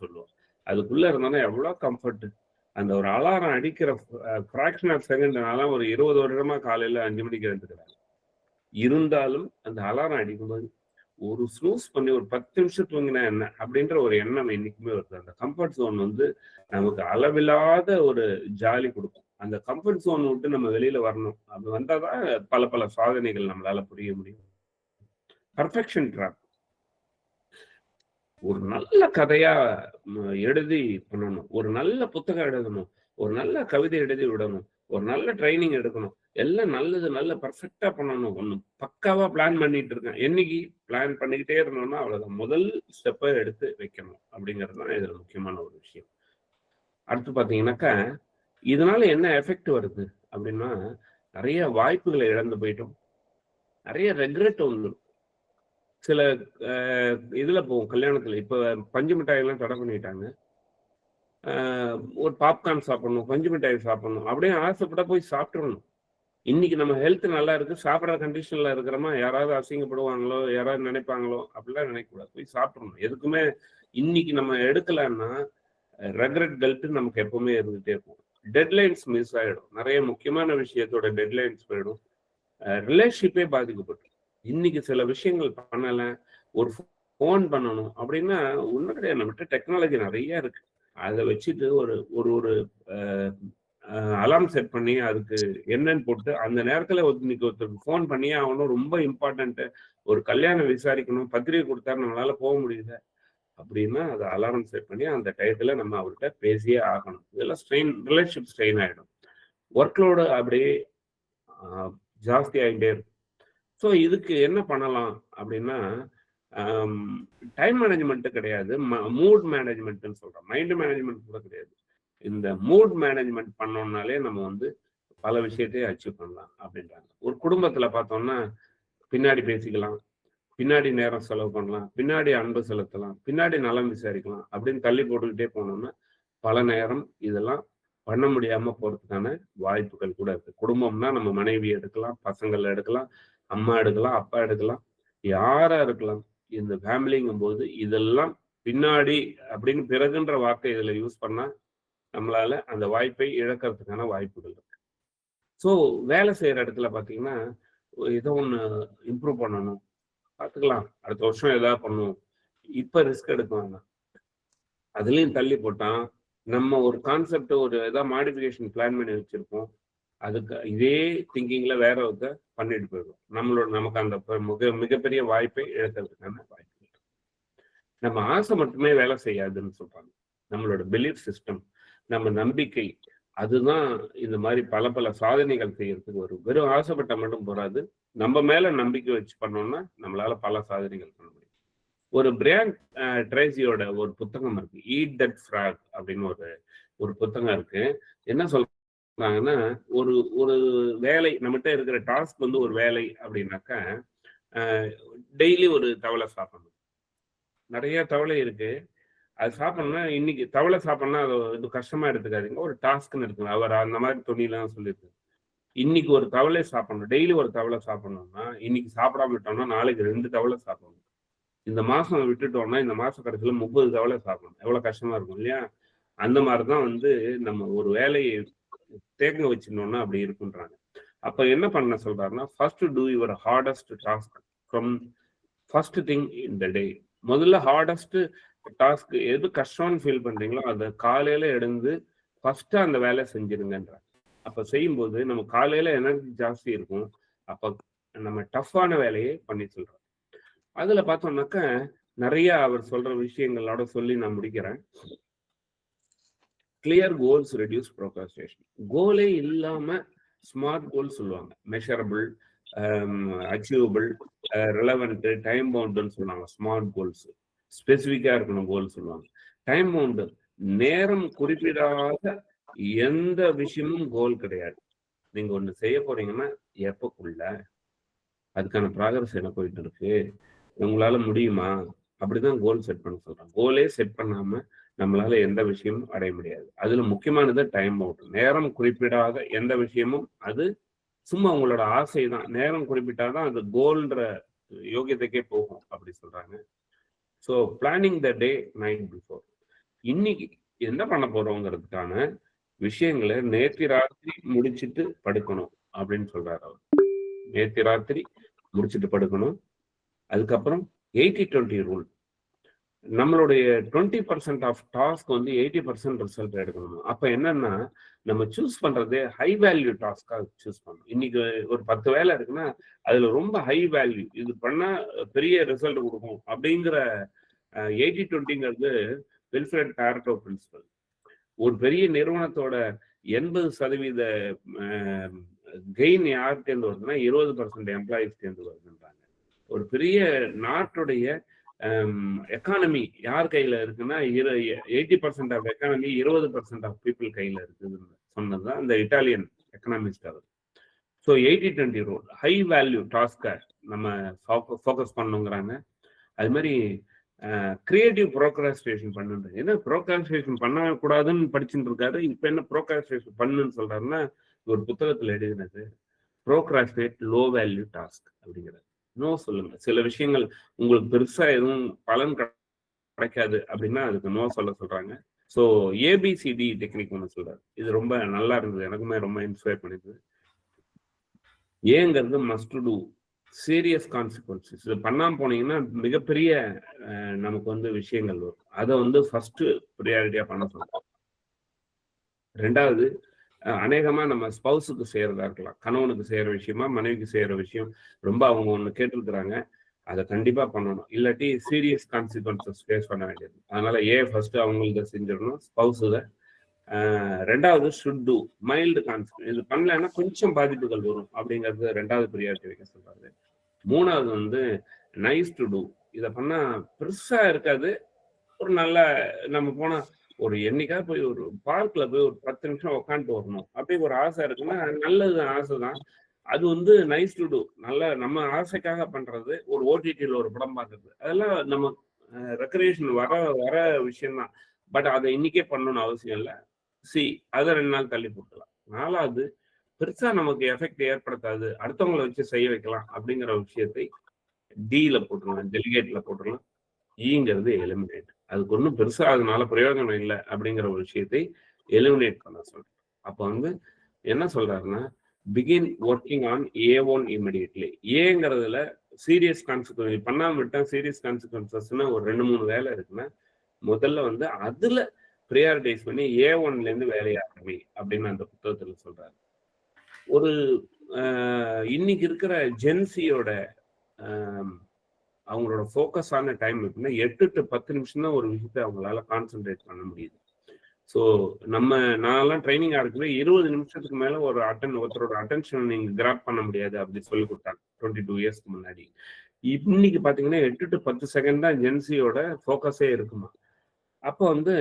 சொல்லுவோம். அதுக்குள்ள இருந்தோம்னா எவ்வளவு கம்ஃபர்ட். அந்த ஒரு அலாரம் அடிக்கிற ஃபிராக்ஷன் ஆஃப் செகண்ட்னால ஒரு 20 வருடமா காலையில 5 மணிக்கு எழுந்துக்கிறாங்க. இருந்தாலும் அந்த அலாரம் அடிக்கும்போது ஒரு ஸ்னூஸ் பண்ணி ஒரு 10 நிமிஷம் தூங்கினா என்ன அப்படின்ற ஒரு எண்ணம் என்னைக்குமே வருது. அந்த கம்ஃபர்ட் ஜோன் வந்து நமக்கு அளவில்லாத ஒரு ஜாலி கொடுக்கும். அந்த கம்ஃபர்ட் ஜோன் விட்டு நம்ம வெளியில வரணும். அப்படி வந்தாதான் பல பல சாதனைகள் நம்மளால புரிய முடியும். Perfection drop. ஒரு நல்ல கதையா எழுதி பண்ணணும், ஒரு நல்ல புத்தகம் எழுதணும், ஒரு நல்ல கவிதை எழுதி விடணும், ஒரு நல்ல ட்ரைனிங் எடுக்கணும், எல்லாம் நல்லது நல்ல பர்ஃபெக்டா பண்ணணும். ஒண்ணு பக்காவா பிளான் பண்ணிட்டு இருக்கேன். என்னைக்கு பிளான் பண்ணிக்கிட்டே இருந்தோம்னா அவ்வளவுதான். முதல் ஸ்டெப்பை எடுத்து வைக்கணும் அப்படிங்கிறது தான் இதுல முக்கியமான ஒரு விஷயம். அடுத்து பாத்தீங்கன்னாக்கா இதனால என்ன எஃபெக்ட் வருது அப்படின்னா, நிறைய வாய்ப்புகளை இழந்து போயிட்டோம், நிறைய ரெக்ரெட் வந்துடும். சில இதுல போவோம் கல்யாணத்துல, இப்ப பஞ்சு மிட்டாய் எல்லாம் தடை பண்ணிட்டாங்க. ஒரு பாப்கார்ன் சாப்பிடணும், பஞ்சு மிட்டாய் சாப்பிடணும், அப்படியே ஆசைப்பட போய் சாப்பிட்டுடணும். இன்னைக்கு நம்ம ஹெல்த் நல்லா இருக்கு, சாப்பிட்ற கண்டிஷன்ல இருக்கிறோமா, யாராவது அசிங்கப்படுவாங்களோ, யாராவது நினைப்பாங்களோ அப்படிலாம் நினைக்கக்கூடாது, போய் சாப்பிடணும். எதுக்குமே இன்னைக்கு நம்ம எடுக்கலன்னா ரெக்ரெட் கல்ட் நமக்கு எப்பவுமே இருந்துகிட்டே இருக்கும். டெட்லைன்ஸ் மிஸ் ஆயிடும், நிறைய முக்கியமான விஷயத்தோட டெட்லைன்ஸ் போயிடும், ரிலேஷன்ஷிப்பே பாதிக்கப்படும். இன்னைக்கு சில விஷயங்கள் பண்ணல, ஒரு ஃபோன் பண்ணணும் அப்படின்னா ஒன்றும் கிடையாது, நம்மகிட்ட டெக்னாலஜி நிறைய இருக்கு. அதை வச்சுட்டு ஒரு ஒரு ஒரு அலார்ம் செட் பண்ணி அதுக்கு என்னன்னு போட்டு அந்த நேரத்துல இன்னைக்கு ஒருத்தருக்கு ஃபோன் பண்ணியே ஆகணும், ரொம்ப இம்பார்ட்டன்ட், ஒரு கல்யாணம் விசாரிக்கணும், பத்திரிகை கொடுத்தா நம்மளால போக முடியல அப்படின்னா அது அலாரம் செட் பண்ணி அந்த டயத்துல நம்ம அவர்கிட்ட பேசியே ஆகணும். இதெல்லாம் ஸ்ட்ரெயின், ரிலேஷன்ஷிப் ஸ்ட்ரெயின் ஆகிடும், ஒர்க்லோடு அப்படியே ஜாஸ்தி ஆகிட்டே இருக்கும். ஸோ இதுக்கு என்ன பண்ணலாம் அப்படின்னா, டைம் மேனேஜ்மெண்ட் கிடையாது, மூட் மேனேஜ்மெண்ட்னு சொல்றோம். மைண்ட் மேனேஜ்மெண்ட் கூட கிடையாது. இந்த மூட் மேனேஜ்மெண்ட் பண்ணோம்னாலே நம்ம வந்து பல விஷயத்தையும் அச்சீவ் பண்ணலாம் அப்படின்றாங்க. ஒரு குடும்பத்துல பார்த்தோம்னா பின்னாடி பேசிக்கலாம், பின்னாடி நேரம் செலவு பண்ணலாம், பின்னாடி அன்பு செலுத்தலாம், பின்னாடி நலம் விசாரிக்கலாம் அப்படின்னு தள்ளி போட்டுக்கிட்டே போனோம்னா பல நேரம் இதெல்லாம் பண்ண முடியாம போறதுக்கான வாய்ப்புகள் கூட இருக்கு. குடும்பம்னா நம்ம மனைவி எடுக்கலாம், பசங்கள் எடுக்கலாம், அம்மா எடுக்கலாம், அப்பா எடுக்கலாம், யாரா இருக்கலாம். இந்த ஃபேமிலிங்கும் போது இதெல்லாம் பின்னாடி அப்படின்னு பிறகுன்ற வார்த்தை இதுல யூஸ் பண்ணா நம்மளால அந்த வாய்ப்பை இழக்கிறதுக்கான வாய்ப்புகள் இருக்கு. ஸோ வேலை செய்யற இடத்துல பாத்தீங்கன்னா ஏதோ ஒண்ணு இம்ப்ரூவ் பண்ணணும், பார்த்துக்கலாம், அடுத்த வருஷம் ஏதாவது பண்ணுவோம், இப்ப ரிஸ்க் எடுக்க வேண்டாம், அதுலயும் தள்ளி போட்டான் நம்ம ஒரு கான்செப்ட் ஒரு ஏதாவது மாடிஃபிகேஷன் பிளான் பண்ணி வச்சிருப்போம், அதுக்கு இதே திங்கிங்ல வேற ஒருத்த பண்ணிட்டு போயிடும். நமக்கு அந்த மிகப்பெரிய வாய்ப்பை இழக்கிறதுக்கான வாய்ப்பு. நம்ம ஆசை மட்டுமே வேலை செய்யாதுன்னு சொல்றாங்க. நம்மளோட பிலீஃப் சிஸ்டம், நம்ம நம்பிக்கை, அதுதான் இந்த மாதிரி பல பல சாதனைகள் செய்யறதுக்கு வரும். வெறும் ஆசைப்பட்ட மட்டும் போறாது, நம்ம மேல நம்பிக்கை வச்சு பண்ணோம்னா நம்மளால பல சாதனைகள் பண்ண முடியும். ஒரு பிரையன் ட்ரேசியோட ஒரு புத்தகம் இருக்கு, ஈட் தட் ஃப்ராக் அப்படின்னு ஒரு புத்தகம் இருக்கு. என்ன சொல்றாங்கன்னா, ஒரு ஒரு வேலை நம்மகிட்ட இருக்கிற டாஸ்க் வந்து ஒரு வேலை அப்படின்னாக்கா டெய்லி ஒரு தவளை சாப்பிடணும். நிறைய தவளை இருக்கு, அது சாப்பிடணும்னா இன்னைக்கு தவளை சாப்பிடணும்னா அது இது கஷ்டமா எடுத்துக்காதீங்க, ஒரு டாஸ்க்னு இருக்குங்க. அவர் அந்த மாதிரி துணிலாம் சொல்லியிருக்கு. இன்னைக்கு ஒரு தவளை சாப்பிடணும், டெய்லி ஒரு தவளை சாப்பிடணும்னா இன்னைக்கு சாப்பிடாம விட்டோம்னா நாளைக்கு 2 தவளை சாப்பிடணும். இந்த மாசம் விட்டுட்டோம்னா இந்த மாச கடைசியில 30 தவளை சாப்பிடணும். எவ்வளவு கஷ்டமா இருக்கும் இல்லையா? அந்த மாதிரிதான் வந்து நம்ம ஒரு வேலையை தேங்க வச்சிருந்தோம்னா அப்படி இருக்குன்றாங்க. அப்ப என்ன பண்ண சொல்றாருன்னா, first do your hardest task from first thing in the day. முதல்ல ஹார்டஸ்ட் டாஸ்க் எது கஷ்டம்னு ஃபீல் பண்றீங்களோ அதை காலையில எழுந்து ஃபர்ஸ்ட் அந்த வேலையை செஞ்சிருங்கன்றாங்க. அப்ப செய்யும்போது நம்ம காலையில எனர்ஜி ஜாஸ்தி இருக்கும், அப்ப நம்ம டஃப்பான வேலையை பண்ணி சொல்றோம். அதுல பார்த்தோம்னாக்க நிறைய அவர் சொல்ற விஷயங்களோட சொல்லி நான் முடிக்கிறேன். Clear goals reduce procrastination. கோலே இல்லாம ஸ்மார்ட் கோல் சொல்லுவாங்க, மெஷரபிள், அச்சீவபிள், ரிலவெண்ட், டைம் பவுண்டுன்னு சொல்லுவாங்க. ஸ்மார்ட் கோல்ஸ் ஸ்பெசிஃபிக்கா இருக்கணும் கோல் சொல்லுவாங்க. டைம் பவுண்டு, நேரம் குறிப்பிடாத எந்த விஷயமும் கோல் கிடையாது. நீங்க ஒண்ணு செய்ய போறீங்கன்னா எப்பக்குள்ள அதுக்கான ப்ராக்ரஸ் என்ன போயிட்டு இருக்கு, உங்களால முடியுமா, அப்படிதான் கோல் செட் பண்ண சொல்றாங்க. கோலே செட் பண்ணாம நம்மளால எந்த விஷயமும் அடைய முடியாது. அதுல முக்கியமானது டைம் அவுட். நேரம் குறிப்பிடாத எந்த விஷயமும் அது சும்மா உங்களோட ஆசை தான். நேரம் குறிப்பிட்டாதான் அது கோல்ன்ற யோகியத்துக்கே போகும் அப்படி சொல்றாங்க. ஸோ பிளானிங் த டே நைட் பிஃபோர். இன்னைக்கு என்ன பண்ண போறோங்கிறதுக்கான விஷயங்களை நேற்று ராத்திரி முடிச்சிட்டு படுக்கணும் அப்படின்னு சொல்றாரு அவர். நேற்று ராத்திரி முடிச்சிட்டு படுக்கணும். அதுக்கப்புறம் 80-20 ரூல். நம்மளுடைய 20% ஆஃப் டாஸ்க் வந்து 80% ரிசல்ட் எடுக்கணும். அப்ப என்னன்னா நம்ம சூஸ் பண்றதே ஹை வேல்யூ டாஸ்கா சூஸ் பண்ணணும். இன்னைக்கு ஒரு 10 வேலை இருக்குன்னா அதுல ரொம்ப ஹை வேல்யூ, இது பண்ணா பெரிய ரிசல்ட் கொடுக்கும் அப்படிங்கிற 80-20ங்கிறது வில்ஃப்ரெட் பாரட்டோ பிரின்சிபல். ஒரு பெரிய நிறுவனத்தோட 80% கெயின் யார்கிட்ட வருதுன்னா 20% எம்ப்ளாயிஸ் வருதுன்றாங்க. ஒரு பெரிய நாட்டுடைய எக்கானமி யார் கையில இருக்குன்னா 80% ஆஃப் எக்கானமி 20% ஆஃப் பீப்புள் கையில இருக்குதுன்னு சொன்னதுதான் இந்த இட்டாலியன் எக்கனாமிஸ்ட் அவர். ஸோ 80-20 ரூல், ஹை வேல்யூ டாஸ்கை நம்ம ஃபோக்கஸ் பண்ணுங்கிறாங்க. அது மாதிரி கிரியேட்டிவ் ப்ரோக்ராஸ்டினேஷன் பண்ணுறது. என்ன ப்ரோக்ராஸ்டினேஷன் பண்ணக்கூடாதுன்னு படிச்சுட்டு இருக்காரு, இப்போ என்ன ப்ரோக்ராஸ்டினேஷன் பண்ணுன்னு சொல்றாருன்னா ஒரு புத்தகத்தில் எழுதினது ப்ரோக்ராஸ்டினேட் லோ வேல்யூ டாஸ்க் அப்படிங்கிறது. நோ சொல்லுங்க. சில விஷயங்கள் உங்களுக்கு பெருசா எதுவும் பலன் கிடைக்காது அப்படின்னா அதுக்கு நோ சொல்றாங்க. ஸோ ஏபிசிடி டெக்னிக் ஒன்று சொல்றாரு. இது ரொம்ப நல்லா இருந்தது, எனக்குமே ரொம்ப இன்ஸ்பயர் பண்ணிது. ஏங்கிறது மஸ்ட் டூ, சீரியஸ் கான்சிக்வன்சஸ். இது பண்ணாம போனீங்கன்னா மிகப்பெரிய நமக்கு வந்து விஷயங்கள் வரும். அதை வந்து ஃபர்ஸ்ட் ப்ரியாரிட்டியா பண்ண சொல்றோம். ரெண்டாவது, அநேகமா நம்ம ஸ்பௌஸுக்கு செய்யறதா இருக்கலாம், கணவனுக்கு செய்யற விஷயமா மனைவிக்கு செய்யற விஷயம் ரொம்ப அவங்க ஒண்ணு கேட்டுருக்குறாங்க, அதை கண்டிப்பா பண்ணணும். இல்லாட்டி சீரியஸ் கான்சிக்வன்சஸ் ஃபேஸ் பண்ண வேண்டியது. அதனால ஃபர்ஸ்ட் அவங்களுக்கு செஞ்சிடணும், ஸ்பௌஸுக. ரெண்டாவது ஷுட் டூ, மைல்டு கான்சிக்வன்ஸ். இது பண்ணலன்னா கொஞ்சம் பாதிப்புகள் வரும் அப்படிங்கிறது ரெண்டாவது ப்ரியாரிட்டி வைக்க சொல்றாரு. மூணாவது வந்து நைஸ் டு டூ. இதை பண்ணா பெருசா இருக்காது, ஒரு நல்ல நம்ம போனா ஒரு என்னைக்கா போய் ஒரு பார்க்ல போய் ஒரு 10 நிமிஷம் உட்காந்துட்டு வரணும் அப்படி ஒரு ஆசை இருக்குன்னா நல்லது, ஆசை தான். அது வந்து நைஸ் டு டூ, நல்ல நம்ம ஆசைக்காக பண்றது. ஒரு ஓடிடியில் ஒரு படம் பார்க்கறது, அதெல்லாம் நம்ம ரெக்ரியேஷன் வர விஷயம்தான். பட் அதை இன்னைக்கே பண்ணணும்னு அவசியம் இல்லை. அதை 2 நாள் தள்ளி போட்டுக்கலாம். நாலாவது, பெருசா நமக்கு எஃபெக்ட் ஏற்படுத்தாது, அடுத்தவங்களை வச்சு செய்ய வைக்கலாம் அப்படிங்கிற விஷயத்தை டில போட்டுருலாம், டெலிகேட்ல போட்டுடலாம். ஈங்கிறது எலிமினேட். அதுக்கு ஒன்றும் பெருசா அதனால பிரயோஜனம் இல்லை அப்படிங்கிற ஒரு விஷயத்தை எலிமினேட் பண்ண சொல்றேன். அப்போ வந்து என்ன சொல்றாருன்னா begin working on A1 immediately. ஏங்கிறதுல சீரியஸ் கான்சிக்வன்ஸ் பண்ணாம விட்டா சீரியஸ் கான்சிக்வன்சஸ்னா ஒரு 2-3 வேலை இருக்குன்னா முதல்ல வந்து அதுல ப்ரியாரிட்டைஸ் பண்ணி A1ல இருந்து வேலையை ஆரம்பி அப்படின்னு அந்த புத்தகத்துல சொல்றாரு. ஒரு இன்னைக்கு இருக்கிற ஜென்சியோட அவங்களோட ஃபோக்கஸான டைம் எப்படின்னா 8 to 10 நிமிஷம் தான் ஒரு விஷயத்தை அவங்களால கான்சென்ட்ரேட் பண்ண முடியுது. ஸோ நான்லாம் ட்ரைனிங்காக இருக்குது 20 நிமிஷத்துக்கு மேலே ஒருத்தரோட அட்டென்ஷன் நீங்கள் கிராப் பண்ண முடியாது அப்படி சொல்லி கொடுத்தாங்க 22 இயர்ஸ்க்கு முன்னாடி. இன்னைக்கு பார்த்தீங்கன்னா 8 to 10 செகண்ட் தான் ஜென்சியோட ஃபோக்கஸே இருக்குமா. அப்போ வந்து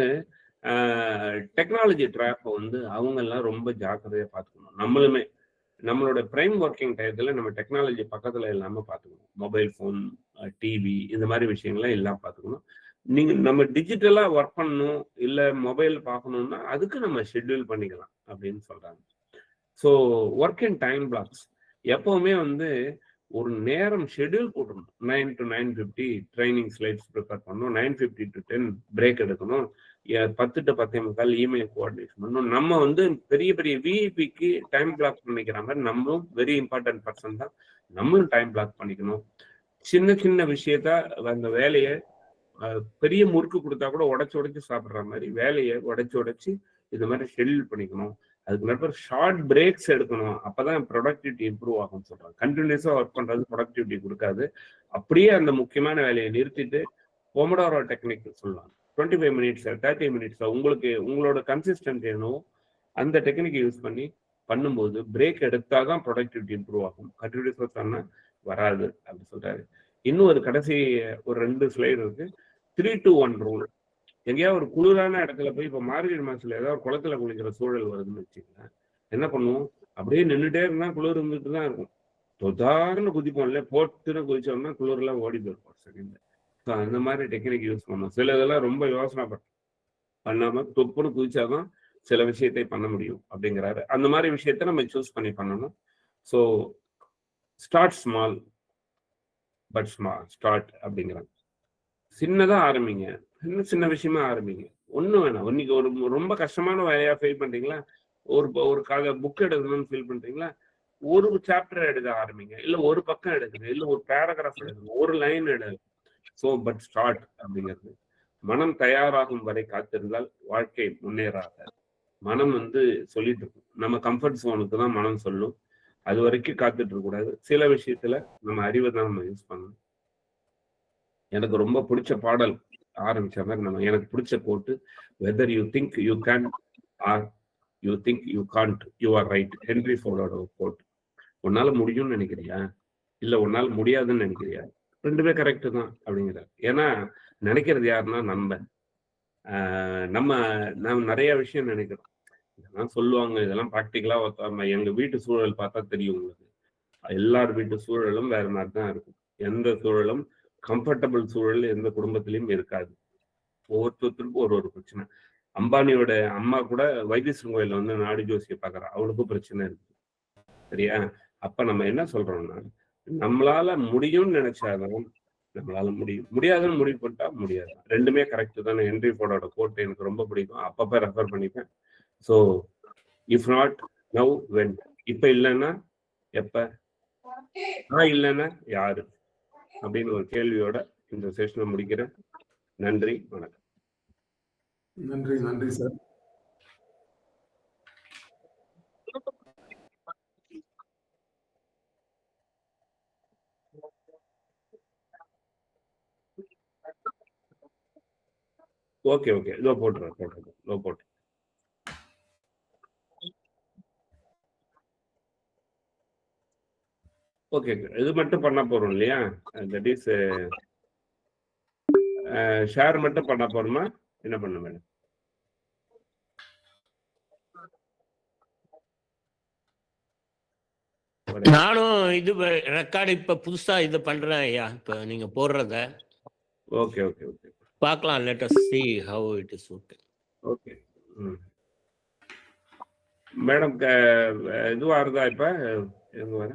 டெக்னாலஜி ட்ராப்பை வந்து அவங்கெல்லாம் ரொம்ப ஜாக்கிரதையாக பார்த்துக்கணும். நம்மளுமே நம்மளோட பிரைம் ஒர்க்கிங் டயத்துல நம்ம டெக்னாலஜி பக்கத்துல இல்லாம பார்த்துக்கணும். மொபைல் ஃபோன், டிவி, இந்த மாதிரி விஷயங்கள்லாம் எல்லாம் பார்த்துக்கணும். நீங்க நம்ம டிஜிட்டலா ஒர்க் பண்ணணும் இல்லை மொபைல் பார்க்கணும்னா அதுக்கு நம்ம ஷெட்யூல் பண்ணிக்கலாம் அப்படின்னு சொல்றாங்க. So work in time blocks எப்பவுமே வந்து ஒரு நேரம் ஷெட்யூல் போட்டுருணும். 9 to 9:50 ட்ரைனிங் ஸ்லைட்ஸ் ப்ரிப்பேர் பண்ணணும், 9:50 to 10 பிரேக் எடுக்கணும், 10 to 10:45 இமெயில் கோஆர்டினேஷன் பண்ணணும். நம்ம வந்து பெரிய பெரிய விஐபிக்கு டைம் பிளாக் பண்ணிக்கிற மாதிரி நம்மளும் வெரி இம்பார்ட்டன்ட் பர்சன் தான், நம்மளும் டைம் பிளாக் பண்ணிக்கணும். சின்ன சின்ன விஷயத்த அந்த வேலையை பெரிய முறுக்கு கொடுத்தா கூட உடைச்சு சாப்பிட்ற மாதிரி வேலையை உடைச்சு இந்த மாதிரி ஷெட்யூல் பண்ணிக்கணும். அதுக்கு நடுவர் ஷார்ட் பிரேக்ஸ் எடுக்கணும், அப்பதான் ப்ரொடக்டிவிட்டி இம்ப்ரூவ் ஆகும்னு சொல்றாங்க. கண்டினியூஸா ஒர்க் பண்றது ப்ரொடக்டிவிட்டி கொடுக்காது. அப்படியே அந்த முக்கியமான வேலையை நிறுத்திட்டு பொமடோரோ டெக்னிக் சொல்லலாம், 25 மினிட்ஸ் 30 மினிட்ஸ் உங்களுக்கு உங்களோட கன்சிஸ்டன்ட் என்னவோ அந்த டெக்னிக் யூஸ் பண்ணி பண்ணும்போது பிரேக் எடுத்தாதான் ப்ரொடக்டிவிட்டி இம்ப்ரூவ் ஆகும். கண்டினியூஸா சொன்னா வராது அப்படி சொல்றாரு. இன்னும் ஒரு கடைசி ஒரு 2 ஸ்லைடு இருக்கு. 3 to 1 ரூல். எங்கேயாவது ஒரு குளிரான இடத்துல போய் இப்போ மார்கழி மாசத்துல ஏதாவது குளத்துல குளிக்கிற சூழல் வருதுன்னு வச்சுக்கலாம், என்ன பண்ணுவோம், அப்படியே நின்றுட்டே இருந்தா குளிர் இருந்துட்டு தான் இருக்கும். தொதார்னு குதிப்போம் இல்லை, போட்டுன்னு குதிச்சோம்னா குளிர்லாம் ஓடி போயிருப்போம் செகண்ட். ஸோ அந்த மாதிரி டெக்னிக் யூஸ் பண்ணோம். சில இதெல்லாம் ரொம்ப யோசனை பண்ணாம தொப்புன்னு குதிச்சாதான் சில விஷயத்தை பண்ண முடியும் அப்படிங்கிறாரு. அந்த மாதிரி விஷயத்த நம்ம சூஸ் பண்ணி பண்ணணும். So start small but start அப்படிங்கிறாங்க. சின்னதா ஆரம்பிங்க, சின்ன விஷயமா ஆரம்பிங்க. ஒன்றும் வேணாம். இன்னைக்கு ஒரு ரொம்ப கஷ்டமான வேலையா ஃபீல் பண்றீங்களா, ஒரு புக் எடுக்கணும்னு ஃபீல் பண்றீங்களா, ஒரு சாப்டர் எடுக்க ஆரம்பிங்க, இல்ல ஒரு பக்கம் எடுக்குங்க, இல்ல ஒரு பேராகிராஃப் எடுக்குங்க, ஒரு லைன் எடுங்க. ஸோ பட் ஸ்டார்ட் அப்படிங்கிறது. மனம் தயாராகும் வரை காத்திருந்தால் வாழ்க்கை முன்னேறாத. மனம் வந்து சொல்லிட்டு இருக்கும். நம்ம கம்ஃபர்ட் ஜோனுக்கு தான் மனம் சொல்லும். அது வரைக்கும் காத்துட்டு இருக்க கூடாது. சில விஷயத்துல நம்ம அறிவை தான் நம்ம யூஸ் பண்ணணும். எனக்கு ரொம்ப பிடிச்ச பாடல் ஆரம்பிச்ச மாதிரி நம்ம எனக்கு பிடிச்ச quote, whether you think you can or you think you can't you are right. Henry ஃபோர்டோட கோட். உன்னால முடியும்னு நினைக்கிறியா, இல்ல உன்னால முடியாதுன்னு நினைக்கிறியா, ரெண்டுமே கரெக்ட் தான் அப்படிங்கிறார். ஏன்னா நினைக்கிறது யாருன்னா நம்ம நிறைய விஷயம் நினைக்கிறோம். இதெல்லாம் சொல்லுவாங்க, இதெல்லாம் ப்ராக்டிக்கலா எங்க வீட்டு சூழல் பார்த்தா தெரியும் உங்களுக்கு. எல்லார் வீட்டு சூழலும் வேற மாதிரி தான் இருக்கும். எந்த சூழலும் கம்ஃபர்டபுள் சூழல் எந்த குடும்பத்திலையும் இருக்காது. ஒவ்வொருத்தருக்கும் ஒரு பிரச்சனை. அம்பானியோட அம்மா கூட வைத்தீஸ்வரன் கோயில்ல வந்து நாடி ஜோசியை பார்க்கறா, அவளுக்கும் பிரச்சனை இருக்கு. சரியா? அப்ப நம்ம என்ன சொல்றோம்னா, நம்மளால முடியும்னு நினைச்சாதான் நம்மளால முடியும், முடியாதுன்னு முடிவு பண்ணிட்டா முடியாது. ரெண்டுமே கரெக்ட் தானே. ஹென்ரி ஃபோர்டோட கோட் எனக்கு ரொம்ப பிடிக்கும், அப்பப்ப ரெஃபர் பண்ணிப்பேன். So if not now when. இப்ப இல்லைன்னா எப்ப, நான் இல்லைன்னா யாரு அப்படின்னு ஒரு கேள்வியோட இந்த செஷனை முடிக்கிறேன். நன்றி, வணக்கம். நன்றி, நன்றி சார். ஓகே ஓகே, இதோ போட்டுறேன். ஓகே, இது மட்டும் பண்ண போறோம் இல்லையா, தட் இஸ் ஷேர் மட்டும் பண்ண போறோமா, என்ன பண்ண மேடம்? நானும் இது ரெக்கார்டு இப்ப புதுசா இது பண்றேன் ஐயா, இப்ப நீங்க போடுறத. ஓகே ஓகே ஓகே, பார்க்கலாம். Let us see how it is working. Okay. Madam இதுவா இருந்தா இப்ப எங்க வர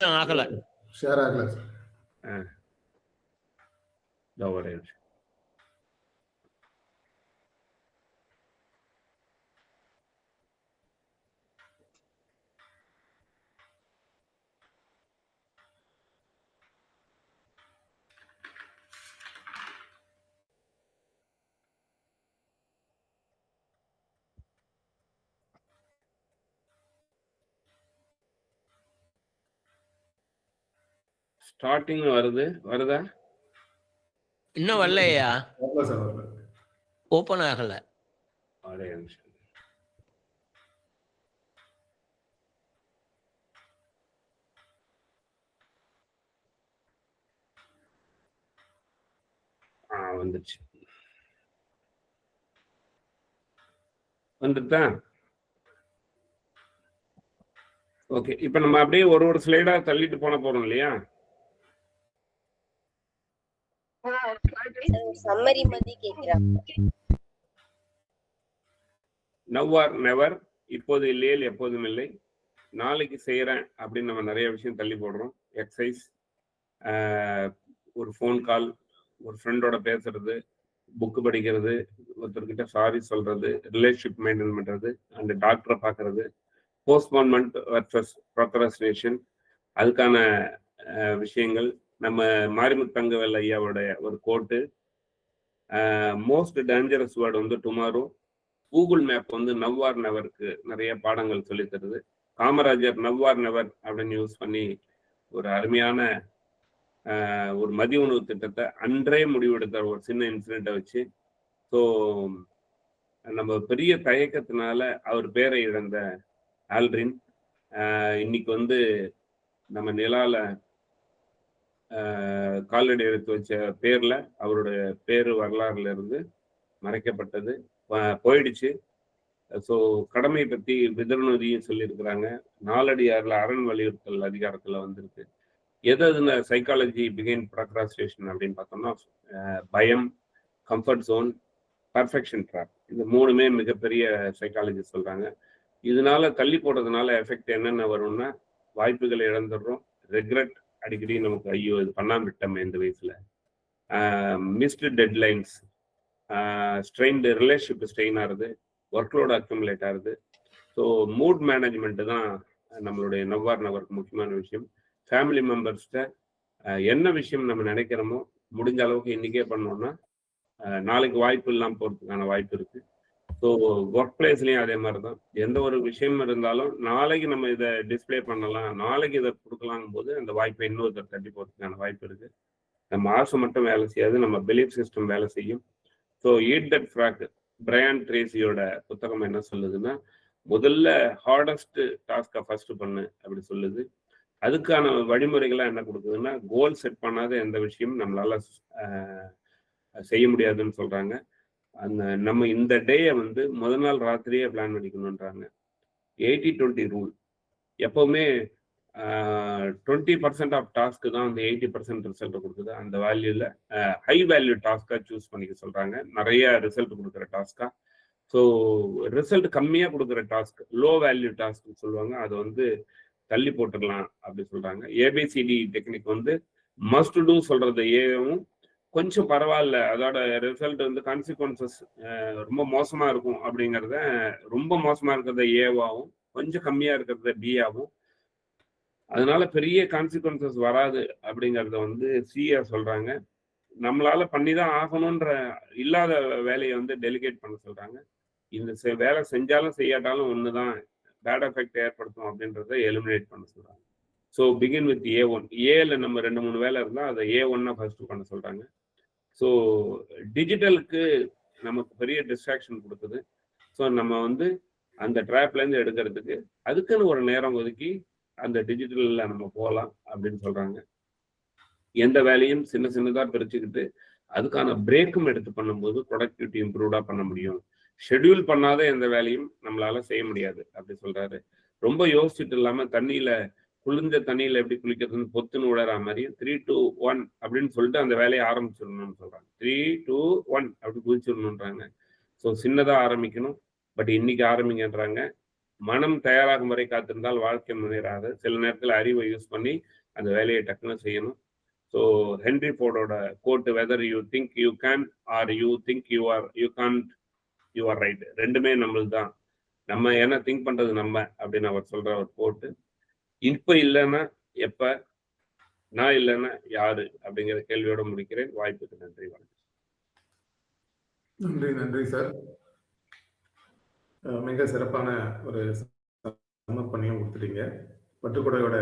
ஆகல, ஷேர் ஆகல. ஒரே நிமிஷம். ஸ்டார்டிங் வருதா? இன்னும் வரலையா? வரல சார், வரல. ஓபன் ஆகல. ஒரே நிமிஷம். வந்துச்சு, வந்துட்டா? ஓகே, இப்ப நம்ம அப்படியே ஒரு ஸ்லைடா தள்ளிட்டு போறோம் இல்லையா? சம்மரி மாதிரி கேக்குறாங்க. நவ் ஆர் நெவர், இப்போது இல்லையேல் எப்போதும் இல்லை, நாளைக்கு செய்யறேன் அப்படின்னு நம்ம நிறைய விஷயம் தள்ளி போடுறோம். எக்ஸசைஸ், ஒரு ஃபோன் கால், ஒரு ஃப்ரெண்டோட பேசுறது, புக்கு படிக்கிறது, ஒருத்தர்கிட்ட சாரி சொல்றது, ரிலேஷன்ஷிப் மெயின்டைன் பண்றது, அந்த டாக்டரை பார்க்கறது, போஸ்ட்போன்மெண்ட் வர்சஸ் ப்ரோக்ரஸ்டினேஷன், அதுக்கான விஷயங்கள். நம்ம மாரிமுத்தங்கவேல் ஐயாவோட ஒரு கோட்டு, மோஸ்ட் டேஞ்சரஸ் வேர்டு வந்து டுமாரோ. கூகுள் மேப் வந்து நவ் ஆர் நெவருக்கு நிறைய பாடங்கள் சொல்லி தருது. காமராஜர் நவ் ஆர் நெவர் அப்படின்னு யூஸ் பண்ணி ஒரு அருமையான ஒரு மதிய உணவு திட்டத்தை அன்றே முடிவெடுத்த ஒரு சின்ன இன்சிடென்ட்டை வச்சு. ஸோ நம்ம பெரிய தயக்கத்தினால அவர் பேரை இழந்த ஆல்ட்ரின் இன்னைக்கு வந்து நம்ம நிலால காலடி எடுத்து வச்ச பேர்ல அவருடைய பேரு வரலாறுல இருந்து மறைக்கப்பட்டது, போயிடுச்சு. ஸோ கடமை பற்றி விதர்நதியும் சொல்லியிருக்கிறாங்க. நாலடியார்ல அரண் வலியுறுத்தல் அதிகாரத்துல வந்திருக்கு. எதுனா சைக்காலஜி பிகைன் ப்ரோக்ராஸ்டினேஷன் அப்படின்னு பார்த்தோம்னா, பயம், கம்ஃபர்ட் ஜோன், பர்ஃபெக்ஷன் ட்ராப், இந்த மூணுமே மிகப்பெரிய சைக்காலஜி சொல்றாங்க. இதனால தள்ளி போடுறதுனால எஃபெக்ட் என்னென்ன வரும்னா, வாய்ப்புகளை இழந்துடுறோம், ரெக்ரெட் அடிக்கடி நமக்கு, ஐயோ இது பண்ணாம விட்டோமே இந்த வயசுல, missed deadlines, strained relationship strain ஆகுது, ஒர்க்லோடு அக்யூமுலேட் ஆகுது. ஸோ மூட் மேனேஜ்மெண்ட்டு தான் நம்மளுடைய நவ்வார் நகருக்கு முக்கியமான விஷயம். ஃபேமிலி மெம்பர்ஸ்கிட்ட என்ன விஷயம் நம்ம நினைக்கிறோமோ முடிஞ்ச அளவுக்கு இன்றைக்கே பண்ணோம்னா நாளைக்கு வாய்ப்பு இல்லாமல் போகிறதுக்கான வாய்ப்பு இருக்குது. ஸோ ஒர்க் பிளேஸ்லேயும் அதே மாதிரி தான். எந்த ஒரு விஷயம் இருந்தாலும் நாளைக்கு நம்ம இதை டிஸ்பிளே பண்ணலாம், நாளைக்கு இதை கொடுக்கலாங்கும் போது அந்த வாய்ப்பை இன்னொருத்தர் தட்டி போகிறதுக்கான வாய்ப்பு இருக்குது. நம்ம ஆசை மட்டும் வேலை செய்யாது, நம்ம பிலீஃப் சிஸ்டம் வேலை செய்யும். So eat that frog Brian ட்ரேசியோட புத்தகம் என்ன சொல்லுதுன்னா, முதல்ல ஹார்டஸ்ட் டாஸ்கை ஃபர்ஸ்ட் பண்ணு அப்படி சொல்லுது. அதுக்கான வழிமுறைகள்லாம் என்ன கொடுக்குதுன்னா, கோல் செட் பண்ணாத எந்த விஷயமும் நம்மளால செய்ய முடியாதுன்னு சொல்றாங்க. அந்த நம்ம இந்த டேயை வந்து முதல் நாள் ராத்திரியே பிளான் பண்ணிக்கணுன்றாங்க. 80-20 ரூல். எப்பவுமே 20% ஆஃப் டாஸ்க்கு தான் வந்து 80% ரிசல்ட் கொடுக்குது. அந்த வேல்யூல ஹை வேல்யூ டாஸ்கா சூஸ் பண்ணிக்க சொல்றாங்க, நிறைய ரிசல்ட் கொடுக்குற டாஸ்கா. ஸோ ரிசல்ட் கம்மியாக கொடுக்குற டாஸ்க், லோ வேல்யூ டாஸ்க்னு சொல்லுவாங்க, அதை வந்து தள்ளி போட்டுடலாம் அப்படி சொல்றாங்க. ஏபிசிடி டெக்னிக் வந்து மஸ்ட் டூ சொல்றது ஏவும் கொஞ்சம் பரவாயில்ல, அதோட ரிசல்ட் வந்து கான்சிக்வன்சஸ் ரொம்ப மோசமா இருக்கும் அப்படிங்கிறத, ரொம்ப மோசமா இருக்கிறத ஏவாவும் கொஞ்சம் கம்மியா இருக்கிறத பியாவும், அதனால பெரிய கான்சிக்வன்சஸ் வராது அப்படிங்கிறத வந்து சியா சொல்றாங்க. நம்மளால பண்ணி தான் ஆகணுன்ற இல்லாத வேலையை வந்து டெலிகேட் பண்ண சொல்றாங்க. இந்த வேலை செஞ்சாலும் செய்யாட்டாலும் ஒன்று தான் பேட் எஃபெக்ட் ஏற்படுத்தும் அப்படின்றத எலிமினேட் பண்ண சொல்றாங்க. So begin with A1. ஏல நம்ம 2-3 வேலை இருந்தால் அதை A1 ஃபர்ஸ்ட் பண்ண சொல்றாங்க. ஸோ டிஜிட்டலுக்கு நமக்கு பெரிய டிஸ்ட்ராக்ஷன் கொடுக்குது. ஸோ நம்ம வந்து அந்த ட்ராப்லேருந்து எடுக்கிறதுக்கு அதுக்குன்னு ஒரு நேரம் ஒதுக்கி அந்த டிஜிட்டலில் நம்ம போகலாம் அப்படின்னு சொல்றாங்க. எந்த வேலையும் சின்ன சின்னதாக பிரிச்சுக்கிட்டு அதுக்கான பிரேக்கும் எடுத்து பண்ணும்போது ப்ரொடக்டிவிட்டி இம்ப்ரூவ்டாக பண்ண முடியும். ஷெட்யூல் பண்ணாத எந்த வேலையும் நம்மளால செய்ய முடியாது அப்படி சொல்றாரு. ரொம்ப யோசிச்சுட்டு இல்லாம தண்ணியில குளிர்ந்த தண்ணியில எப்படி குளிக்கிறதுன்னு பொத்துன்னு விழற மாதிரி 3-2-1 அப்படின்னு சொல்லிட்டு அந்த வேலையை ஆரம்பிச்சிடணும்னு சொல்றாங்க. 3-2-1 அப்படி குதிச்சிடணுன்றாங்க. ஸோ சின்னதா ஆரம்பிக்கணும், பட் இன்னைக்கு ஆரம்பிங்கன்றாங்க. மனம் தயாராகும் வரை காத்திருந்தால் வாழ்க்கை முன்னேறாது. சில நேரத்தில் அறிவை யூஸ் பண்ணி அந்த வேலையை டக்குன்னு செய்யணும். ஸோ ஹென்ரி ஃபோர்டோட quote, whether you think you can or you think you can't, you are right. ரெண்டுமே நம்மளுக்கு தான். நம்ம என்ன திங்க் பண்றது நம்ம அப்படின்னு அவர் சொல்ற ஒரு கோட்டு. இப்ப இல்லைன்னா எப்ப, நான் இல்லைன்னா யாரு அப்படிங்கிற கேள்வியோட முடிக்கிறேன். வாய்ப்புக்கு நன்றி, வணக்கம். நன்றி நன்றி சார். மிக சிறப்பான ஒரு சமர்ப்பணியும் கொடுத்துட்டீங்க. பட்டுக்கொடையோட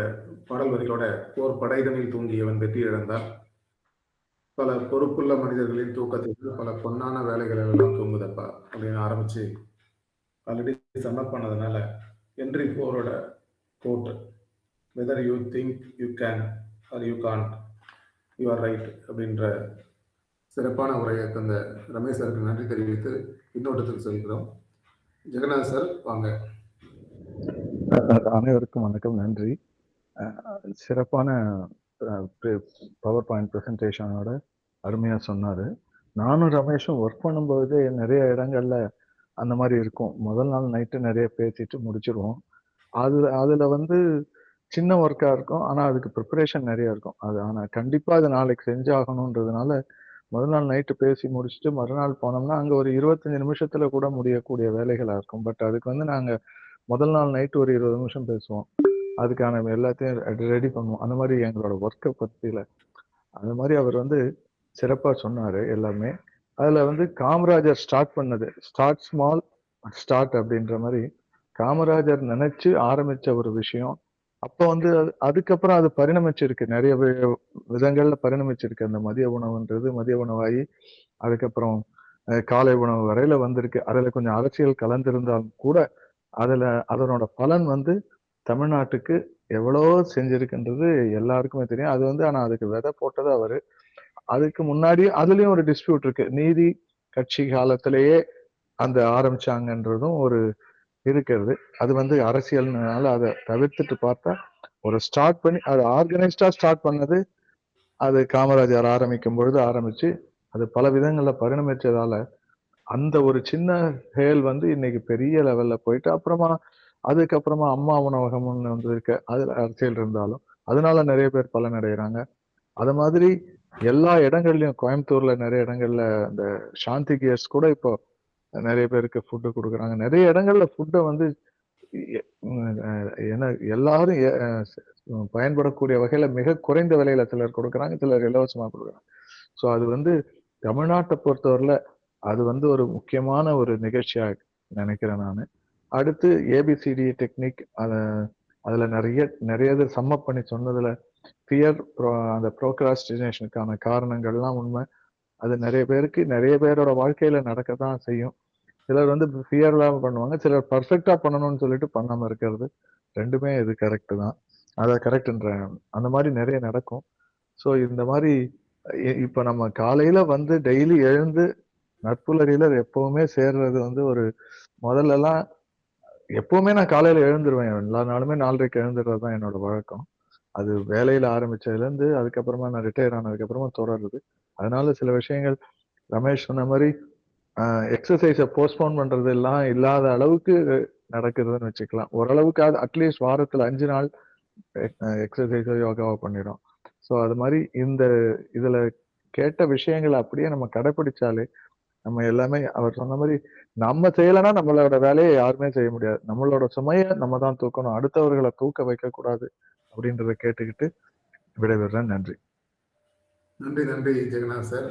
பாடல் வரிகளோட போர் படைதனில் தூங்கியவன் வெற்றி இழந்தால், பல பொறுப்புள்ள மனிதர்களின் தூக்கத்திற்கு பல பொன்னான வேலைகள் எல்லாம் தூங்குதப்பா அப்படின்னு ஆரம்பிச்சு ஆல்ரெடி சம்மப் பண்ணதுனால ஹென்ரி ஃபோர்டோட quote, whether you think you can or you can't, you are right அப்படின்ற சிறப்பான உரையை தந்த ரமேஷ் சாருக்கு நன்றி தெரிவித்து இன்னொருத்துக்கு சொல்கிறோம். ஜெகநாத் சார் வாங்க. அனைவருக்கும் வணக்கம், நன்றி. சிறப்பான பவர் பாயிண்ட் ப்ரெசன்டேஷனோட அருமையாக சொன்னார். நானும் ரமேஷும் ஒர்க் பண்ணும்போது நிறைய இடங்கள்ல அந்த மாதிரி இருக்கும். முதல் நாள் நைட்டு நிறைய பேசிட்டு முடிச்சிருவோம். அதில் வந்து சின்ன ஒர்க்காக இருக்கும், ஆனால் அதுக்கு ப்ரிப்பரேஷன் நிறைய இருக்கும். ஆனால் கண்டிப்பாக அது நாளைக்கு செஞ்சாகணுன்றதுனால முதல் நாள் நைட்டு பேசி முடிச்சுட்டு மறுநாள் போனோம்னா அங்கே ஒரு 25 நிமிஷத்தில் கூட முடியக்கூடிய வேலைகளாக இருக்கும். பட் அதுக்கு வந்து நாங்கள் முதல் நாள் நைட்டு ஒரு 20 நிமிஷம் பேசுவோம், அதுக்கான எல்லாத்தையும் ரெடி பண்ணுவோம். அந்த மாதிரி எங்களோட ஒர்க்கை பற்றியில் அந்த மாதிரி அவர் வந்து சிறப்பாக சொன்னார் எல்லாமே. அதில் வந்து காமராஜர் ஸ்டார்ட் பண்ணது, ஸ்டார்ட் ஸ்மால் ஸ்டார்ட் அப்படின்ற மாதிரி காமராஜர் நினைச்சு ஆரம்பித்த ஒரு விஷயம். அப்போ வந்து அதுக்கப்புறம் அது பரிணமிச்சிருக்கு, நிறைய விதங்கள்ல பரிணமிச்சிருக்கு. அந்த மதிய உணவுன்றது மதிய உணவாகி அதுக்கப்புறம் காலை உணவு வரையில வந்திருக்கு. அதில் கொஞ்சம் அரசியல் கலந்திருந்தாலும் கூட அதனோட பலன் வந்து தமிழ்நாட்டுக்கு எவ்வளோ செஞ்சிருக்குன்றது எல்லாருக்குமே தெரியும். அது வந்து ஆனால் அதுக்கு விதை போட்டது அவரு. அதுக்கு முன்னாடி அதுலயும் ஒரு டிஸ்பியூட் இருக்கு. நீதி கட்சி காலத்திலேயே அந்த ஆரம்பிச்சாங்கன்றதும் ஒரு இருக்கிறது. அது வந்து அரசியல்னால அதை தவிர்த்துட்டு பார்த்தா ஒரு ஸ்டார்ட் பண்ணி அது ஆர்கனைஸ்டா ஸ்டார்ட் பண்ணது அது காமராஜர் ஆரம்பிக்கும் பொழுது ஆரம்பிச்சு அது பல விதங்கள்ல பரிணமிச்சதால அந்த ஒரு சின்ன செயல் வந்து இன்னைக்கு பெரிய லெவல்ல போயிட்டு அதுக்கப்புறமா அம்மா உணவகம்னு வந்து இருக்க அதுல அரசியல் இருந்தாலும் அதனால நிறைய பேர் பலனடைகிறாங்க. அது மாதிரி எல்லா இடங்கள்லயும் கோயம்புத்தூர்ல நிறைய இடங்கள்ல அந்த சாந்தி கியர்ஸ் கூட இப்போ நிறைய பேருக்கு ஃபுட்டு கொடுக்குறாங்க. நிறைய இடங்கள்ல ஃபுட்டை வந்து ஏன்னா எல்லாரும் பயன்படக்கூடிய வகையில மிக குறைந்த விலையில சிலர் கொடுக்குறாங்க, சிலர் இலவசமா கொடுக்குறாங்க. ஸோ அது வந்து தமிழ்நாட்டை பொறுத்தவரையில அது வந்து ஒரு முக்கியமான ஒரு நிகழ்ச்சியா நினைக்கிறேன் நான். அடுத்து ஏபிசிடி டெக்னிக் அதுல நிறைய இது சம்மப் பண்ணி சொன்னதுல ஃபியர் அந்த ப்ரோக்ராஸ்டினேஷனுக்கான காரணங்கள்லாம் உண்மை. அது நிறைய பேரோட வாழ்க்கையில நடக்கத்தான் செய்யும். சிலர் வந்து ஃபியர்லாம் பண்ணுவாங்க, சிலர் பர்ஃபெக்டா பண்ணணும்னு சொல்லிட்டு பண்ணாம இருக்கிறது. ரெண்டுமே இது கரெக்ட் தான். அதை கரெக்ட்ன்ற அந்த மாதிரி நிறைய நடக்கும். ஸோ இந்த மாதிரி இப்ப நம்ம காலையில வந்து டெய்லி எழுந்து நட்புலரியில எப்பவுமே சேர்றது வந்து ஒரு முதல்லலாம் எப்பவுமே நான் காலையில எழுந்துருவேன். எல்லா நாளுமே 4:30க்கு எழுந்துடுறது தான் என்னோட வழக்கம். அது வேலையில ஆரம்பிச்சதுல இருந்து அதுக்கப்புறமா நான் ரிட்டையர் ஆனதுக்கு அப்புறமா தொடருது. அதனால சில விஷயங்கள் ரமேஷ் சொன்ன மாதிரி எக்ஸசைஸை போஸ்ட்போன் பண்றது எல்லாம் இல்லாத அளவுக்கு நடக்குதுன்னு வச்சுக்கலாம். ஓரளவுக்கு அட்லீஸ்ட் வாரத்துல 5 நாள் எக்ஸசைஸோ யோகாவோ பண்ணிடும். ஸோ அது மாதிரி இதுல கேட்ட விஷயங்களை அப்படியே நம்ம கடைப்பிடிச்சாலே நம்ம எல்லாமே அவர் சொன்ன மாதிரி நம்ம செய்யலைன்னா நம்மளோட வேலையை யாருமே செய்ய முடியாது. நம்மளோட சுமையை நம்ம தான் தூக்கணும், அடுத்தவர்களை தூக்க வைக்க கூடாது அப்படின்றத கேட்டுக்கிட்டு விடைபெறேன். நன்றி. நன்றி நன்றி ஜெகநாத் சார்.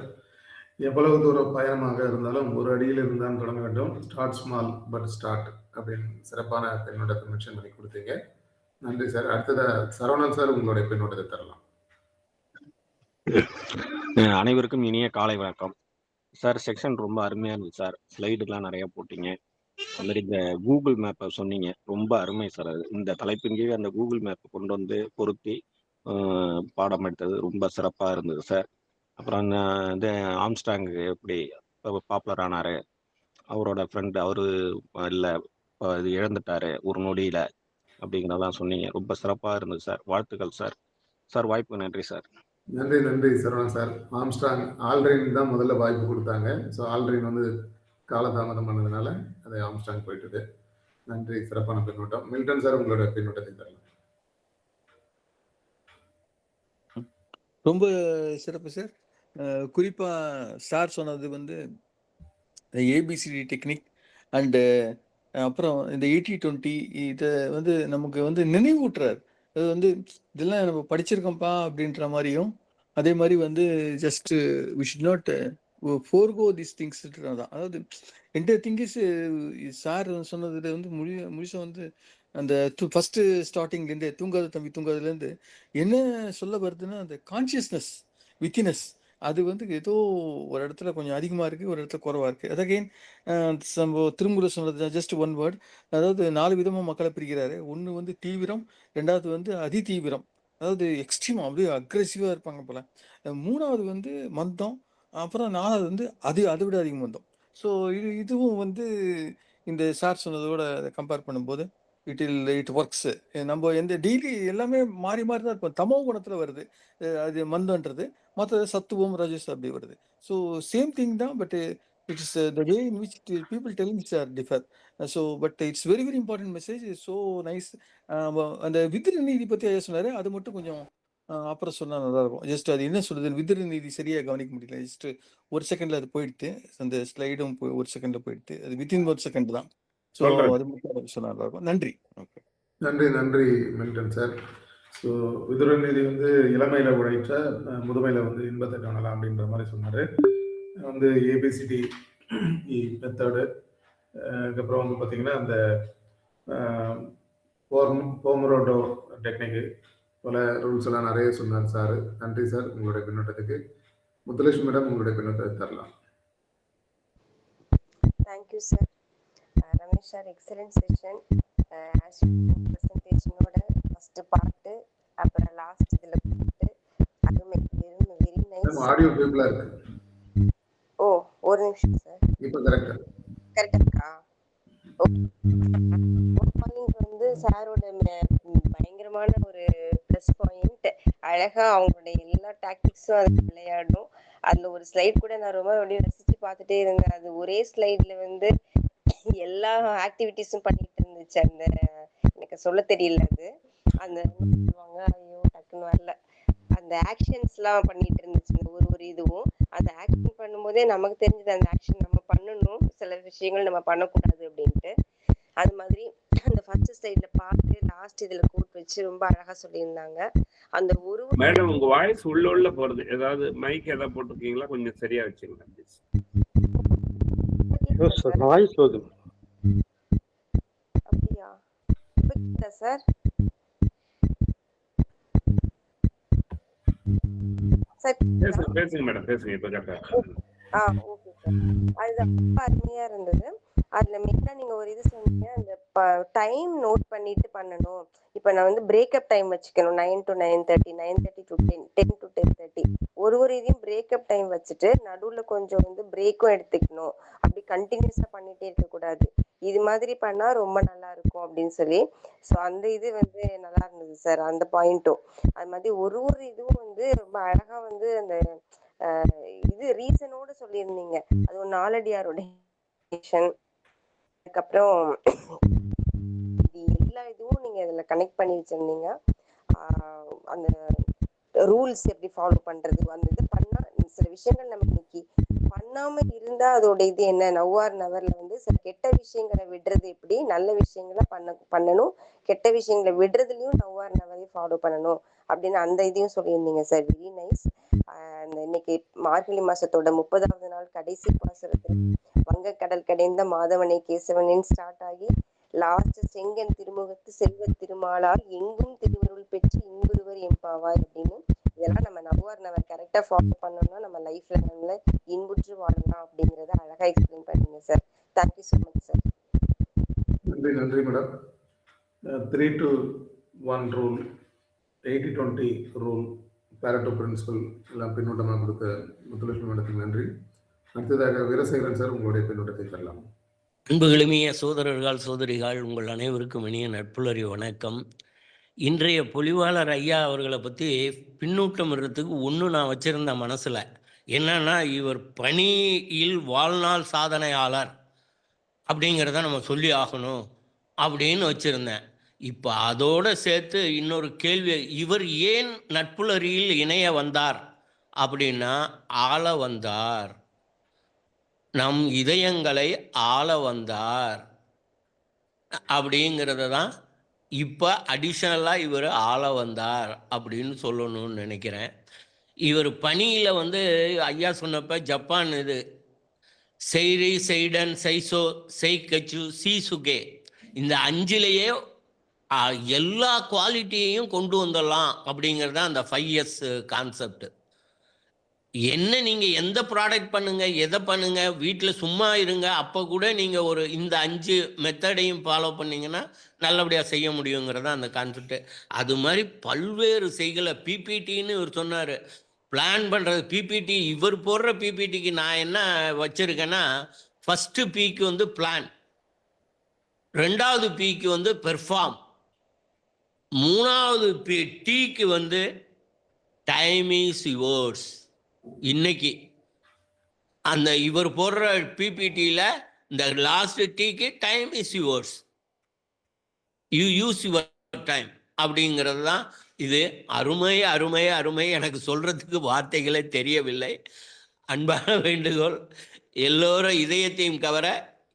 எவ்வளவு தூரம் பயணமாக இருந்தாலும் ஒரு அடியில் இருந்தால் தொடங்க வேண்டும். ஸ்டார்ட் ஸ்மால் பட் ஸ்டார்ட் அப்படின்னு சிறப்பான பின்னோட்டத்தை மென்ஷன் பண்ணி கொடுத்தீங்க. நன்றி சார். அடுத்ததா சரவணன் சார் உங்களுடைய பின்னோட்டத்தை தரலாம். அனைவருக்கும் இனிய காலை வணக்கம் சார். செக்ஷன் ரொம்ப அருமையா இருந்துச்சு சார். ஸ்லைடுலாம் நிறைய போட்டீங்க. அது மாதிரி இந்த கூகுள் மேப்பை சொன்னீங்க, ரொம்ப அருமை சார். அது இந்த தலைப்பின் கீழ் அந்த கூகுள் மேப்பை கொண்டு வந்து பொருத்தி பாடம் எடுத்தது ரொம்ப சிறப்பாக இருந்தது சார். அப்புறம் இந்த ஆம்ஸ்டாங் எப்படி பாப்புலர் ஆனாரு, அவரோட ஃப்ரெண்டு அவரு இல்லை இது இழந்துட்டாரு ஒரு நொடியில் அப்படிங்கிறதெல்லாம் சொன்னீங்க. ரொம்ப சிறப்பாக இருந்தது சார். வாழ்த்துக்கள் சார். சார் வாய்ப்புக்கு நன்றி சார். நன்றி நன்றி சரவணன் சார். ஆம்ஸ்டாங் ஆல்ட்ரைன் தான் முதல்ல வாய்ப்பு கொடுத்தாங்க. ஸோ ஆல்ட்ரைன் வந்து காலதாமதம் பண்ணதுனால அது ஆம்ஸ்டாங் போயிட்டுது. நன்றி, சிறப்பான பின்னோட்டம். மில்டன் சார் உங்களோட பின்னோட்டத்தை தரலாம். ரொம்ப சிறப்பு சார். குறிப்பா சார் சொன்னது வந்து ஏபிசிடி டெக்னிக் அண்டு அப்புறம் இந்த 80-20 இதை வந்து நமக்கு வந்து நினைவூட்டுறாரு. அது வந்து இதெல்லாம் நம்ம படிச்சிருக்கோம்ப்பா அப்படின்ற மாதிரியும், அதே மாதிரி வந்து just we should not forgo this things தான். அதாவது என்டையர் திங் இஸ் சார் சொன்னதுல வந்து முழுசா வந்து அந்த ஃபர்ஸ்ட் ஸ்டார்டிங்லேருந்து தூங்காத தம்பி தூங்காதுலேருந்து என்ன சொல்ல வருதுன்னா, அந்த கான்சியஸ்னஸ் வித்தினஸ் அது வந்து ஏதோ ஒரு இடத்துல கொஞ்சம் அதிகமாக இருக்குது, ஒரு இடத்துல குறைவாக இருக்குது. அது அகெயின் திருமுறை சொன்னது ஜஸ்ட் ஒன் வேர்ட். அதாவது 4 விதமாக மக்களை பிரிக்கிறாரு. ஒன்று வந்து தீவிரம், ரெண்டாவது வந்து அதி தீவிரம், அதாவது எக்ஸ்ட்ரீம் அப்படியே அக்ரெசிவாக இருப்பாங்க போல. 3வது வந்து மந்தம், அப்புறம் 4வது வந்து அதை விட அதிகம் மந்தம். ஸோ இதுவும் வந்து இந்த சார் சொன்னதோட கம்பேர் பண்ணும்போது இட் ஒர்க்ஸ். நம்ம எந்த டெய்லி எல்லாமே மாறி மாறி தான் இருப்போம். தமோ குணத்தில் வருது அது மந்தன்றது, மற்ற சத்துவம் ரஜஸ் அப்படி வருது. ஸோ சேம் திங் தான், but it is the way in which people tellings are differ. So but it's very very important message. So nice. அந்த விதிர நீதி பற்றி ஐயா சொன்னார், அது மட்டும் கொஞ்சம் அப்புறம் சொன்னால் நல்லா இருக்கும். ஜஸ்ட் அது என்ன சொல்றது, விதிர நீதி சரியாக கவனிக்க முடியல. ஜஸ்ட் ஒரு செகண்ட்ல அது போயிடுது, அந்த ஸ்லைடும் ஒரு செகண்ட்ல போயிடுது. அது வித்தின் 1 செகண்ட் தான். ஸோ அது மட்டும் சொன்னா நல்லா இருக்கும். நன்றி. ஓகே, நன்றி நன்றி மில்டன் சார். ஸோ விதுர நீதி வந்து இளமையில உழைச்ச முதுமையில வந்து இன்பத்தை காணலாம் அப்படின்ற மாதிரி சொன்னார். வந்து ஏபிசிடி மெத்தடு, அதுக்கப்புறம் வந்து பார்த்தீங்கன்னா அந்த போமரோடோ டெக்னிக்கு பல ரூல்ஸ் எல்லாம் நிறைய சொன்னார் சார். நன்றி சார் உங்களுடைய பின்னோட்டத்துக்கு. முத்துலட்சுமி மேடம் உங்களுடைய பின்னோட்டத்தை தரலாம். Thank you sir. Ramesh sir, excellent session. ப்ரெசன்டேஷனோட ஃபர்ஸ்ட் பார்ட்டு, அப்புறம் லாஸ்ட் இதில் பார்ட்டு அருமை, வெரி நைஸ். ஆடியோ பீப்பிளா இருக்கு. ஓ, ஒரு நிமிஷம் சார். இப்போ கரெக்டா இருக்கா? பாயிண்ட் வந்து சாரோட பயங்கரமான ஒரு ப்ளஸ் பாயிண்ட். அழகா அவங்களுடைய எல்லா டாக்டிக்ஸும் அது விளையாடும். அதுல ஒரு ஸ்லைட் கூட நான் ரொம்ப அப்படியே ரசிச்சு பார்த்துட்டே இருந்தேன். அது ஒரே ஸ்லைட்ல வந்து எல்லா ஆக்டிவிட்டிஸும் பண்ணிட்டு இருந்துச்சு. அந்த எனக்கு சொல்ல தெரியல, அது அந்த சொல்லுவாங்க, ஐயோ டக்குன்னு வரல. அந்த ஆக்ஷன்ஸ்லாம் பண்ணிட்டு இருந்துச்சு இந்த ஒரு இதுவும். அந்த ஆக்ஷன் பண்ணும்போதே நமக்கு தெரிஞ்சது அந்த ஆக்ஷன் நம்ம பண்ணணும், சில விஷயங்கள் நம்ம பண்ணக்கூடாது அப்படின்ட்டு. அது மாதிரி அந்த ஃபர்ஸ்ட் ஸ்லைட்ல பாட்டு, லாஸ்ட் இதுல கோட் வச்சு ரொம்ப அழகா சொல்லியிருந்தாங்க. அந்த ஒரு மேடம் உங்க வாய்ஸ் உள்ள போறது. ஏதாவது மைக் ஏதாவது போட்டிருக்கீங்களா? கொஞ்சம் சரியா வச்சுங்க ப்ளீஸ். வாய்ஸ் போகுது. அப்படியா? இப்ப கேக்குதா சார்? சார் பேசுங்க பேசுங்க மேடம், பேசுங்க. இப்ப கரெக்டா. Okay sir. அது ரொம்ப அருமையா இருந்தது. அதுல மெயினா நீங்க ஒரு இது சொன்னீங்க, அந்த டைம் நோட் பண்ணிட்டு பண்ணணும். இப்ப நான் வந்து பிரேக்கப் டைம் வச்சுக்கணும். 9 to 9:30, 9:30 to 10, 10 to 10:30. ஒரு இதையும் பிரேக்கப் டைம் வச்சுட்டு நடுவுல கொஞ்சம் வந்து பிரேக்கும் எடுத்துக்கணும். அப்படி கண்டினியூஸா பண்ணிட்டே இருக்க கூடாது. இது மாதிரி பண்ணா ரொம்ப நல்லா இருக்கும் அப்படின்னு சொல்லி, ஸோ அந்த இது வந்து நல்லா இருந்தது சார், அந்த பாயிண்ட்டும். அது மாதிரி ஒரு இதுவும் வந்து ரொம்ப அழகா வந்து அந்த இது ரீசனோட சொல்லியிருந்தீங்க. அது ஒரு நாலடியாரோட அதுக்கப்புறம் இது எல்லா இதுவும் நீங்க இதுல கனெக்ட் பண்ணி வச்சிருந்தீங்க. அந்த ரூல்ஸ் எப்படி ஃபாலோ பண்றது, அந்த இது பண்ணா சில விஷயங்கள் நம்ம இன்னைக்கு பண்ணாம இருந்தா அதோட இது என்ன, நவ்வார் நவர்ல வந்து சில கெட்ட விஷயங்களை விடுறது எப்படி, நல்ல விஷயங்களை பண்ணணும், கெட்ட விஷயங்களை விடுறதுலயும் நவ்வார் நவரையும் ஃபாலோ பண்ணணும் அப்படின்னு அந்த இதையும் சொல்லியிருந்தீங்க சார். Very nice. அந்த இன்னைக்கு மார்கழி மாசத்தோட 30வது நாள் கடைசி பாசுரத்துல வங்கக்கடல் கடைந்த மாதவனை கேசவனின் ஸ்டார்ட் ஆகி லாஸ்ட் செங்கன் திருமுகத்து செல்வ திருமாலால் எங்கும் திருவருள் பெற்று இன்புருவர் எம்பாவாய் அப்படின்னு, இதெல்லாம் நம்ம நவ்வார் நவர் கரெக்டா ஃபாலோ பண்ணோம்னா நம்ம லைஃப்ல நம்மள இன்புற்று வாழலாம் அப்படிங்கறத அழகா எக்ஸ்பிளைன் பண்ணீங்க sir. Thank you so much sir. நன்றி நன்றி madam. 3 to 1 rule, 80-20 rule, Pareto principle எல்லாம் பின்னூட்டமாக கொடுத்த முத்துலட்சுமி மேடத்துக்கு நன்றி. அடுத்ததாக வீரசேகரன் சார் உங்களுடைய பின்னூட்டத்தை தரலாம். அன்புகளுமிய சோதரர்கள் சோதரிகள் உங்கள் அனைவருக்கும் இனிய நட்புலரி வணக்கம். இன்றைய பொலிவாளர் ஐயா அவர்களை பற்றி பின்னூட்டம் வர்றதுக்கு ஒன்று நான் வச்சுருந்தேன் மனசில். என்னன்னா, இவர் பணியில் வாழ்நாள் சாதனையாளர் அப்படிங்கிறத நம்ம சொல்லி ஆகணும் அப்படின்னு வச்சுருந்தேன். இப்போ அதோடு சேர்த்து இன்னொரு கேள்வி, இவர் ஏன் நட்புலரியில் இணைய வந்தார் அப்படின்னா, ஆள வந்தார், நம் இதயங்களை ஆள வந்தார் அப்படிங்கிறத தான் இப்போ அடிஷ்னலாக இவர் ஆள வந்தார் அப்படின்னு சொல்லணும்னு நினைக்கிறேன். இவர் பணியில் வந்து ஐயா சொன்னப்போ ஜப்பான் இது செய்ரி செய்டன் சைசோ செய்கச்சு சீசுகே, இந்த 5லேயே எல்லா குவாலிட்டியையும் கொண்டு வந்துடலாம் அப்படிங்கிறது தான் அந்த 5S கான்செப்ட். என்ன நீங்கள் எந்த ப்ராடக்ட் பண்ணுங்கள், எதை பண்ணுங்கள், வீட்டில் சும்மா இருங்க, அப்போ கூட நீங்கள் ஒரு இந்த 5 மெத்தடையும் ஃபாலோ பண்ணிங்கன்னா நல்லபடியாக செய்ய முடியுங்கிறது அந்த கான்செப்ட். அது மாதிரி பல்வேறு செய்களை பிபிடின்னு இவர் சொன்னார், பிளான் பண்ணுறது பிபிடி. இவர் போடுற பிபிடிக்கு நான் என்ன வச்சுருக்கேன்னா, ஃபஸ்ட்டு பிக்கு வந்து பிளான், 2வது பிக்கு வந்து பெர்ஃபார்ம், 3வது டிக்கு வந்து டைம் இஸ் யுவர்ஸ். இன்னைக்கு அந்த இவர் போடுற பிபிடியில் இந்த லாஸ்ட் டீக்கு time is yours, you use your time அப்படிங்கிறது தான் இது. அருமை அருமை அருமை. எனக்கு சொல்றதுக்கு வார்த்தைகளே தெரியவில்லை. அன்பான வேண்டுகோள், எல்லோரும் இதயத்தையும் கவர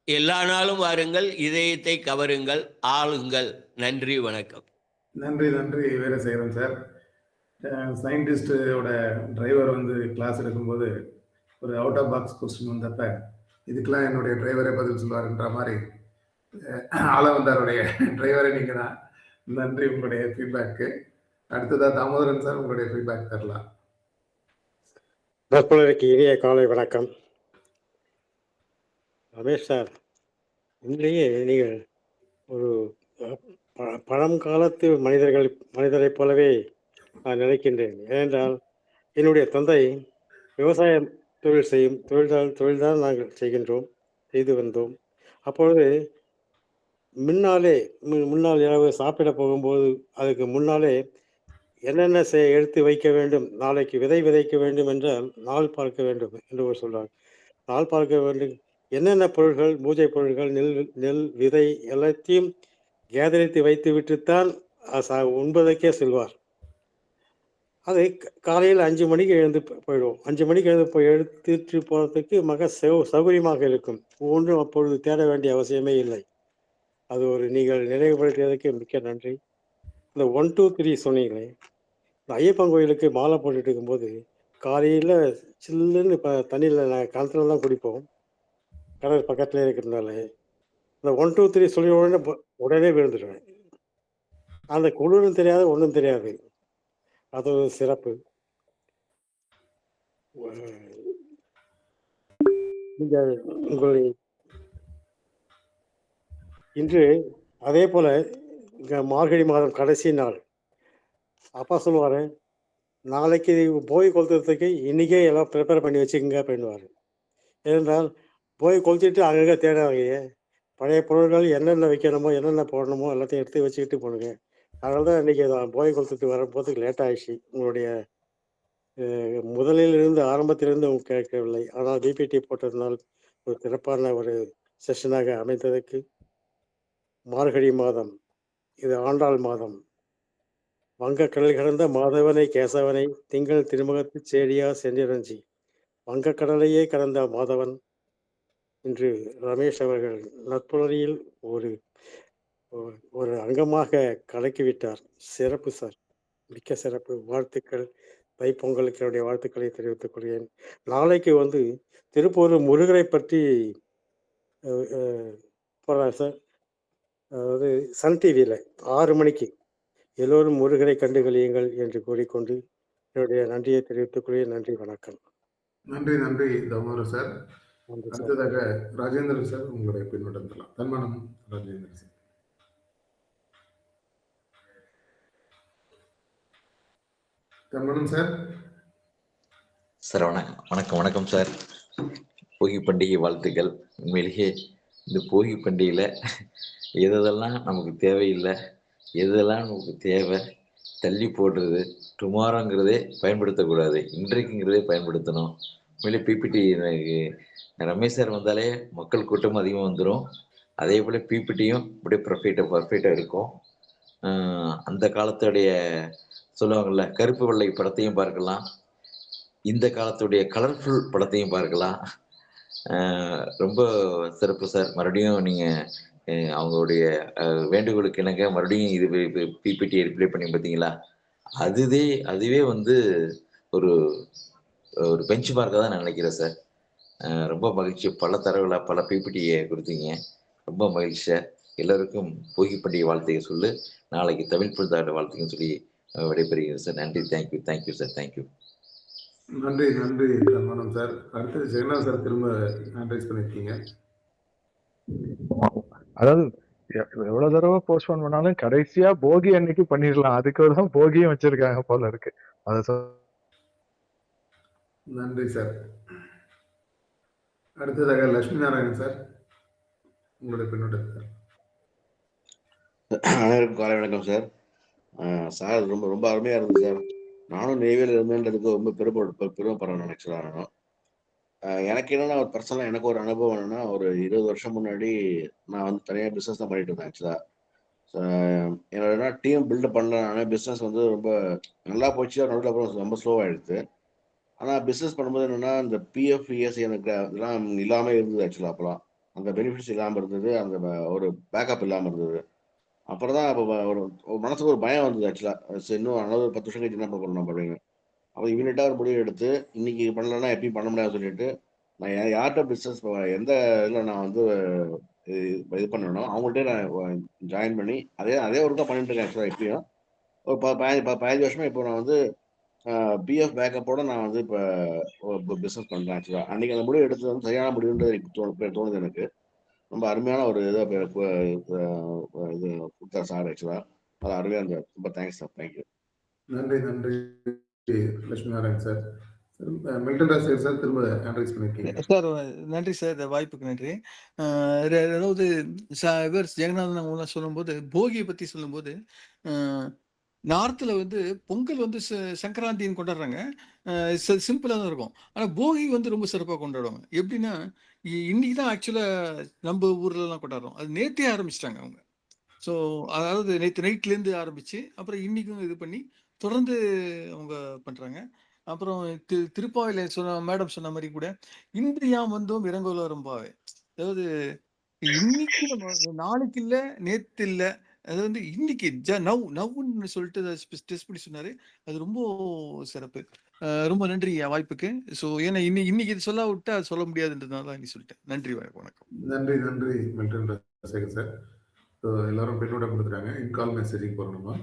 எல்லா நாளும் வாருங்கள், இதயத்தை கவருங்கள், ஆளுங்கள். நன்றி, வணக்கம். நன்றி நன்றி வீரசேகரன் சார். சயின்டிஸ்டோட டிரைவர் வந்து கிளாஸ் எடுக்கும்போது ஒரு அவுட் ஆஃப் பாக்ஸ் கொஸ்டின் வந்தப்ப இதுக்கெல்லாம் என்னுடைய டிரைவரே பதில் சொல்லுவாருன்ற மாதிரி ஆள வந்தாருடைய டிரைவரை நீங்கள் தான். நன்றி உங்களுடைய ஃபீட்பேக்கு. அடுத்ததாக தாமோதரன் சார் உங்களுடைய ஃபீட்பேக் தரலாம். நட்புலருக்கு இனிய காலை வணக்கம். ரமேஷ் சார், உண்மையிலேயே நீங்கள் ஒரு பழங்காலத்து மனிதரைப் போலவே நான் நினைக்கின்றேன். ஏனென்றால் என்னுடைய தந்தை விவசாய தொழில்தான் நாங்கள் செய்து வந்தோம். அப்பொழுது முன்னால் இரவு சாப்பிட போகும்போது அதுக்கு முன்னாலே என்னென்ன எடுத்து வைக்க வேண்டும், நாளைக்கு விதைக்க வேண்டும் என்றால் நாள் பார்க்க வேண்டும் என்று சொல்றார். நாள் பார்க்க வேண்டும், என்னென்ன பொருள்கள், பூஜை பொருள்கள், நெல் விதை எல்லாத்தையும் கேதரித்து வைத்து விட்டுத்தான் உண்பதற்கே செல்வார். அது காலையில் 5 மணிக்கு எழுந்து போயிடுவோம். 5 மணிக்கு எழுந்து போய் எடுத்துட்டு போகிறதுக்கு சௌகரியமாக இருக்கும். ஒன்றும் அப்பொழுது தேட வேண்டிய அவசியமே இல்லை. அது ஒரு நீங்கள் நினைவுபடுத்தியதற்கு மிக்க நன்றி. இந்த 1, 2, 3 சொன்னீங்களே, இந்த ஐயப்பன் கோயிலுக்கு மாலை போட்டுட்டு இருக்கும்போது காலையில் சில்லுன்னு தண்ணியில் கிணத்துல தான் குடிப்போம். கடல் பக்கத்துலேயே இருக்கிறதுனால இந்த 1, 2, 3 சொல்லி உடனே விழுந்துடுவேன். அந்த குளிரும் தெரியாது, ஒன்றும் தெரியாது. அது ஒரு சிறப்பு. நீங்கள் உங்களை இன்று அதே போல் இங்கே மார்கழி மாதம் கடைசி நாள் அப்பா சொல்லுவார், நாளைக்கு போகி கொளுத்துறதுக்கு இன்றைக்கே எல்லாம் ப்ரிப்பேர் பண்ணி வச்சுக்கோங்க அப்படின்னுவார். ஏனென்றால் போகி கொளுத்திட்டு அங்கங்கே தேடாதீங்க. பழைய பொருட்கள் என்னென்ன வைக்கணுமோ என்னென்ன போடணுமோ எல்லாத்தையும் எடுத்து வச்சுக்கிட்டு போடுங்க. அதனால தான் இன்றைக்கி போகி கொளுத்துட்டு வரும்போதுக்கு லேட் ஆகிடுச்சு. உங்களுடைய முதலிலிருந்து ஆரம்பத்திலிருந்து அவங்க கேட்கவில்லை. ஆனால் பிபிடி போட்டதுனால் ஒரு சிறப்பான ஒரு செஷனாக அமைந்ததற்கு மார்கழி மாதம், இது ஆண்டாள் மாதம், வங்கக்கடல் கடந்த மாதவனை கேசவனை திங்கள் திருமுகத்து சேரியா சென்றிரஞ்சி வங்கக்கடலையே கடந்த மாதவன் இன்று ரமேஷ் அவர்கள் நட்புணரியில் ஒரு ஒரு அங்கமாக கலக்கிவிட்டார். சிறப்பு சார், மிக்க சிறப்பு. வாழ்த்துக்கள். தைப்பொங்கலுக்கு என்னுடைய வாழ்த்துக்களை தெரிவித்துக் கொள்கிறேன். நாளைக்கு திருப்பூர் முருகரை பற்றி போகிறார் சார். அதாவது சன் டிவியில் 6 மணிக்கு எல்லோரும் முருகரை கண்டுகளியுங்கள் என்று கூறிக்கொண்டு என்னுடைய நன்றியை தெரிவித்துக் கொள்கிறேன். நன்றி, வணக்கம். நன்றி நன்றி தாமோதர் சார். நன்றி சார். அடுத்ததாக ராஜேந்திரன் சார் உங்களுடைய பின்னோட்டம் தரலாம். தன்மானம் ராஜேந்திரன் சார். தன்மானம் சார். சார் வணக்கம் சார். போகி பண்டிகை வாழ்த்துக்கள். உண்மையிலேயே இந்த போகி பண்டிகையில் எதெல்லாம் நமக்கு தேவையில்லை, எதெல்லாம் நமக்கு தேவை, தள்ளி போடுறது, டுமாரோங்கிறதே பயன்படுத்தக்கூடாது, இன்றைக்குங்கிறதே பயன்படுத்தணும். உண்மையிலே பிபிடி ரமேஷ் சார் வந்தாலே மக்கள் கூட்டம் அதிகமாக வந்துடும். அதே போல் பிபிடியும் அப்படியே பர்ஃபெக்டாக இருக்கும். அந்த காலத்துடைய சொல்லுவாங்கள்ல, கருப்பு வெள்ளை படத்தையும் பார்க்கலாம், இந்த காலத்துடைய கலர்ஃபுல் படத்தையும் பார்க்கலாம். ரொம்ப சிறப்பு சார். மறுபடியும் நீங்கள் அவங்களுடைய வேண்டுகோளுக்கு இணங்க மறுபடியும் இது பிபிடியை ரிப்ளை பண்ணி பார்த்தீங்களா, அதுவே ஒரு ஒரு பெஞ்ச் மார்க்காக தான் நான் நினைக்கிறேன் சார். ரொம்ப மகிழ்ச்சி. பல தரவுல பல பிபிடியை கொடுத்தீங்க. ரொம்ப மகிழ்ச்சி சார். எல்லோருக்கும் போகி பண்டிகை வாழ்த்துக்க சொல்லு, நாளைக்கு தமிழ் புத்தாண்டு வாழ்த்துக்கன்னு சொல்லி விடைபெறுகிறேன் சார். நன்றி. Thank you sir. தேங்க்யூ. நன்றி நன்றி தன்மானம் சார். அடுத்து ஜெகநாத் சார் திரும்ப ஹேண்ட் ரைஸ் பண்ணியிருக்கீங்க. அதாவது எவ்வளவு தடவை போஸ்ட்போன் பண்ணாலும் கடைசியா போகி அன்னைக்கு பண்ணிடலாம், அதுக்கு தான் போகியும் வச்சிருக்காங்க போல இருக்கு. நன்றி சார். அடுத்ததாக லட்சுமி நாராயணன் சார் உங்களுடைய பின்னோட்டம் சார். அனைவருக்கும் காலை வணக்கம் சார். சார் ரொம்ப ரொம்ப அருமையா இருந்தது சார். நானும் நெய்வேலியில் இருந்தேன்றதுக்கு ரொம்ப பெருமைப்படுறேன். ஆக்சுவலாக நானும் எனக்கு என்னன்னா ஒரு பர்சனலாக எனக்கு ஒரு அனுபவம் என்னன்னா, ஒரு 20 வருஷம் முன்னாடி நான் தனியாக பிஸ்னஸ் தான் பண்ணிட்டு இருந்தேன். ஆக்சுவலாக என்னோட டீம் பில்டப் பண்ணல. ஆனால் பிஸ்னஸ் ரொம்ப நல்லா போச்சு. நடுவில் அப்புறம் ரொம்ப ஸ்லோவாகிடுது. ஆனால் பிஸ்னஸ் பண்ணும்போது என்னன்னா, இந்த பிஎஃப் இஎஸ்ஐ எனக்கு இதெல்லாம் இல்லாமல் இருந்தது. ஆக்சுவலாக அப்போலாம் அந்த பெனிஃபிட்ஸ் இல்லாமல் இருந்தது, அந்த ஒரு பேக்கப் இல்லாமல் இருந்தது. அப்புறம் தான் அப்போ ஒரு மனசுக்கு ஒரு பயம் வந்தது. ஆக்சுவலாக இன்னும் அதாவது 10 வருஷம் கழிச்சு என்ன பண்ணணும் அப்படின்னு. அப்போ இமீடியட்டாக ஒரு முடிவு எடுத்து, இன்னைக்கு பண்ணலன்னா எப்பயும் பண்ண முடியாது சொல்லிட்டு, நான் யார்கிட்ட பிஸ்னஸ் எந்த இதில் நான் இது பண்ணணும் அவங்கள்ட்ட நான் ஜாயின் பண்ணி அதே ஒர்க்காக பண்ணிட்டு இருக்கேன். ஆக்சுவலாக இப்பயும் ஒரு 15 வருஷமா இப்போ நான் பிஎஃப் பேக்கப்போட நான் இப்போ பிஸ்னஸ் பண்ணுறேன். ஆக்சுவலாக அன்றைக்கி அந்த முடிவு எடுத்தது சரியான முடிவுன்றது எனக்கு தோணுது. எனக்கு ரொம்ப அருமையான ஒரு இதை இது கொடுத்தாரு சார். ஆக்சுவலாக அது அருமையாக இருந்தது. ரொம்ப தேங்க்ஸ் சார். தேங்க்யூ. நன்றி நன்றி Lakshmi Narayan sir. Milton Raj sir திரும்ப ஹேண்ட் ரைஸ் பண்ணியிருக்கீங்க சார். நன்றி சார், இந்த வாய்ப்புக்கு நன்றி. அதாவது இவர் ஜெகநாதன் சொல்லும்போது போகியை பற்றி சொல்லும்போது, நார்த்தில் பொங்கல் சங்கராந்தின்னு கொண்டாடுறாங்க, சிம்பிளாக தான் இருக்கும். ஆனால் போகி ரொம்ப சிறப்பாக கொண்டாடுவாங்க. எப்படின்னா இன்னைக்கு தான் ஆக்சுவலாக நம்ம ஊர்லலாம் கொண்டாடுறோம். அது நேற்றே ஆரம்பிச்சிட்டாங்க அவங்க. ஸோ அதாவது நேற்று நைட்லேருந்து ஆரம்பித்து அப்புறம் இன்றைக்கும் இது பண்ணி தொடர்ந்து அவங்க பண்றாங்க. அப்புறம் திருப்பாவையில மேடம் சொன்ன மாதிரி கூட இன்றியாம் வந்தோம் இறங்கோல ரொம்பாவே. அதாவது இன்னைக்கு நம்ம நாளைக்கு இல்ல, நேத்து இல்ல. அது வந்து இன்னைக்கு நவ்வுன்னு சொல்லிட்டு டெஸ்ட் பண்ணி சொன்னாரு. அது ரொம்ப சிறப்பு. ரொம்ப நன்றி வாய்ப்புக்கு. ஸோ ஏன்னா இன்னைக்கு இது சொல்ல விட்டா சொல்ல முடியாதுன்றதுனால தான் இன்னைக்கு சொல்லிட்டேன். நன்றி, வணக்கம். நன்றி நன்றி மில்டன் ராஜசேகர் சார். ஸோ எல்லாரும் பின்னூட்டம் கொடுத்துருக்காங்க. இன்கால் மெசேஜிங் போகணுமா?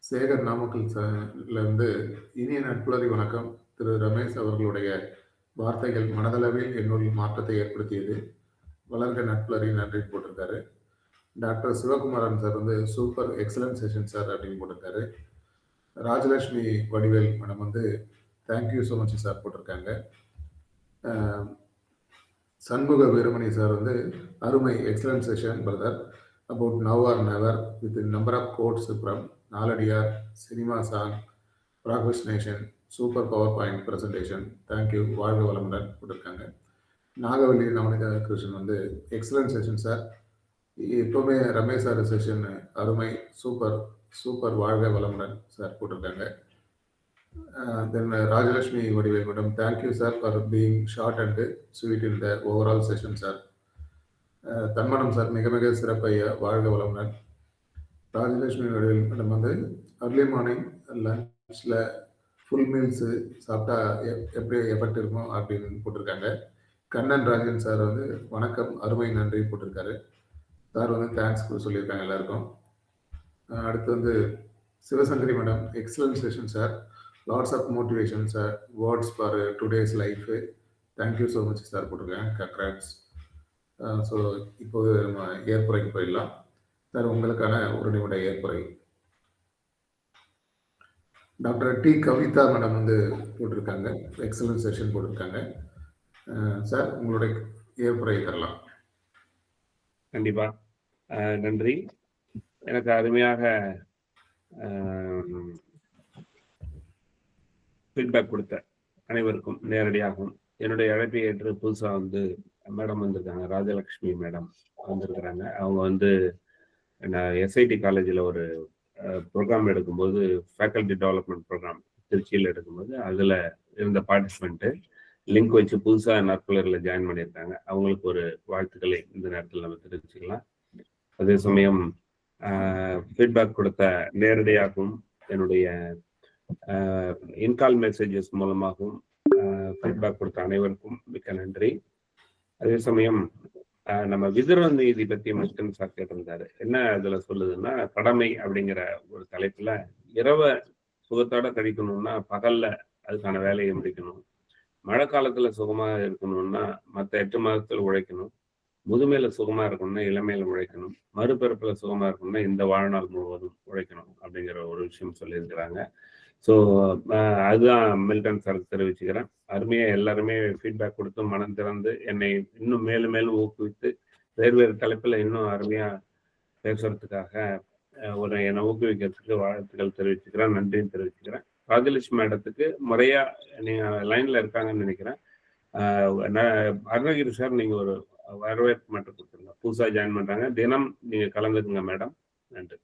சேகர் நாமக்கல் இருந்து இனிய நட்புலரி வணக்கம். திரு ரமேஷ் அவர்களுடைய வார்த்தைகள் மனதளவில் என்னுள் மாற்றத்தை ஏற்படுத்தியது. வளர்க நட்புலரி நன்றி போட்டிருக்காரு. டாக்டர் சிவகுமாரன் சார் வந்து சூப்பர் எக்ஸலன்ட் செஷன் சார் அப்படின்னு போட்டிருக்காரு. ராஜலட்சுமி வடிவேல் மேடம் வந்து தேங்க்யூ ஸோ மச் சார் போட்டிருக்காங்க. சண்முக வீரமணி சார் வந்து அருமை excellent session brother about now or never with number of quotes from Naladiyar cinema song procrastination super power point presentation thank you வாழ்க வளமுடன் போட்டிருக்காங்க. நாகவல்லி நவனிதா கிருஷ்ணன் வந்து எக்ஸலன்ட் செஷன் சார், எப்போவுமே ரமேஷ் சார் செஷன் அருமை சூப்பர் சூப்பர் வாழ்க வளமுடன் சார் போட்டிருக்காங்க. Then Rajalakshmi Vadivel madam thank you sir for being short and sweet in the overall session sir. தன்மனம் சார் மிக மிக சிறப்பையா வாழ்க வளமுடன். ராஜலட்சுமி வடிவேல் மேடம் வந்து அர்லி மார்னிங் லஞ்சில் ஃபுல் மீல்ஸு சாப்பிட்டா எப்படி எஃபெக்ட் இருக்கும் அப்படின்னு போட்டிருக்காங்க. கண்ணன் ராஜன் சார் வந்து வணக்கம் அருமை நன்றி போட்டிருக்காரு. சார் வந்து தேங்க்ஸ் சொல்லியிருக்காங்க எல்லாருக்கும். அடுத்து வந்து Sivasankari madam excellent session sir, lots of motivation sir, words for today's life thank you so much sir போட்டிருக்கேன். கங்க்ராட்ஸ். ஸோ இப்போது நம்ம ஏற்புரைக்கு போயிடலாம். சார் உங்களுக்கான ஒரு நிமிட ஏற்புரை. டாக்டர் டி கவிதா மேடம் வந்து போட்டிருக்காங்க எக்ஸலன்ட் செஷன் போட்டிருக்காங்க. சார் உங்களுடைய ஏற்புரை தரலாம். கண்டிப்பா நன்றி. எனக்கு அருமையாக ஃபீட்பேக் கொடுத்த அனைவருக்கும் நேரடியாகவும் என்னுடைய அழைப்பை ஏற்று புதுசாக வந்து மேடம் வந்திருக்காங்க, ராஜலக்ஷ்மி மேடம் வந்திருக்கிறாங்க. அவங்க வந்து நான் எஸ்ஐடி காலேஜில் ஒரு ப்ரோக்ராம் எடுக்கும்போது ஃபேக்கல்டி டெவலப்மெண்ட் ப்ரோக்ராம் திருச்சியில் எடுக்கும்போது அதில் இருந்த பார்ட்டிசிபெண்ட்டு லிங்க் வச்சு புதுசாக நற்பலரில் ஜாயின் பண்ணியிருக்காங்க. அவங்களுக்கு ஒரு வாழ்த்துக்களை இந்த நேரத்தில் நம்ம தெரிவிச்சுக்கலாம். அதே சமயம் ஃபீட்பேக் கொடுத்த நேரடியாகவும் என்னுடைய இன்கால் மெசேஜஸ் மூலமாகவும் ஃபீட்பேக் கொடுத்த அனைவருக்கும் மிக்க நன்றி. அதே சமயம் நம்ம விதுர நீதி பற்றி மில்டன் சார் கேட்டிருந்தாரு. என்ன அதுல சொல்லுதுன்னா, கடமை அப்படிங்கிற ஒரு தலைப்புல இரவை சுகத்தோட கழிக்கணும்னா பகல்ல அதுக்கான வேலையை முடிக்கணும், மழை காலத்துல சுகமா இருக்கணும்னா மற்ற 8 மாதத்துல உழைக்கணும், முதுமையில சுகமா இருக்கணும்னா இளமையில உழைக்கணும், மறுபிறப்புல சுகமா இருக்கணும்னா இந்த வாழ்நாள் முழுவதும் உழைக்கணும் அப்படிங்கிற ஒரு விஷயம் சொல்லியிருக்கிறாங்க. ஸோ அதுதான் மில்டன் சார் தெரிவிச்சுக்கிறேன். அருமையா எல்லாருமே ஃபீட்பேக் கொடுத்து மனம் திறந்து என்னை இன்னும் மேலும் மேலும் ஊக்குவித்து வேறு தலைப்பில் இன்னும் அருமையா பேசுறதுக்காக என்னை ஊக்குவிக்கிறதுக்கு வாழ்த்துக்கள் தெரிவிச்சுக்கிறேன், நன்றியும் தெரிவிச்சுக்கிறேன். ராஜலட்சுமி மேடத்துக்கு முறையா நீங்க லைன்ல இருக்காங்கன்னு நினைக்கிறேன். அருணகிரி சார் நீங்க ஒரு வரவேற்பு மட்டும் கொடுத்துருங்க, புதுசா ஜாயின் பண்றாங்க, தினம் நீங்க கலந்துக்குங்க மேடம். நன்றி.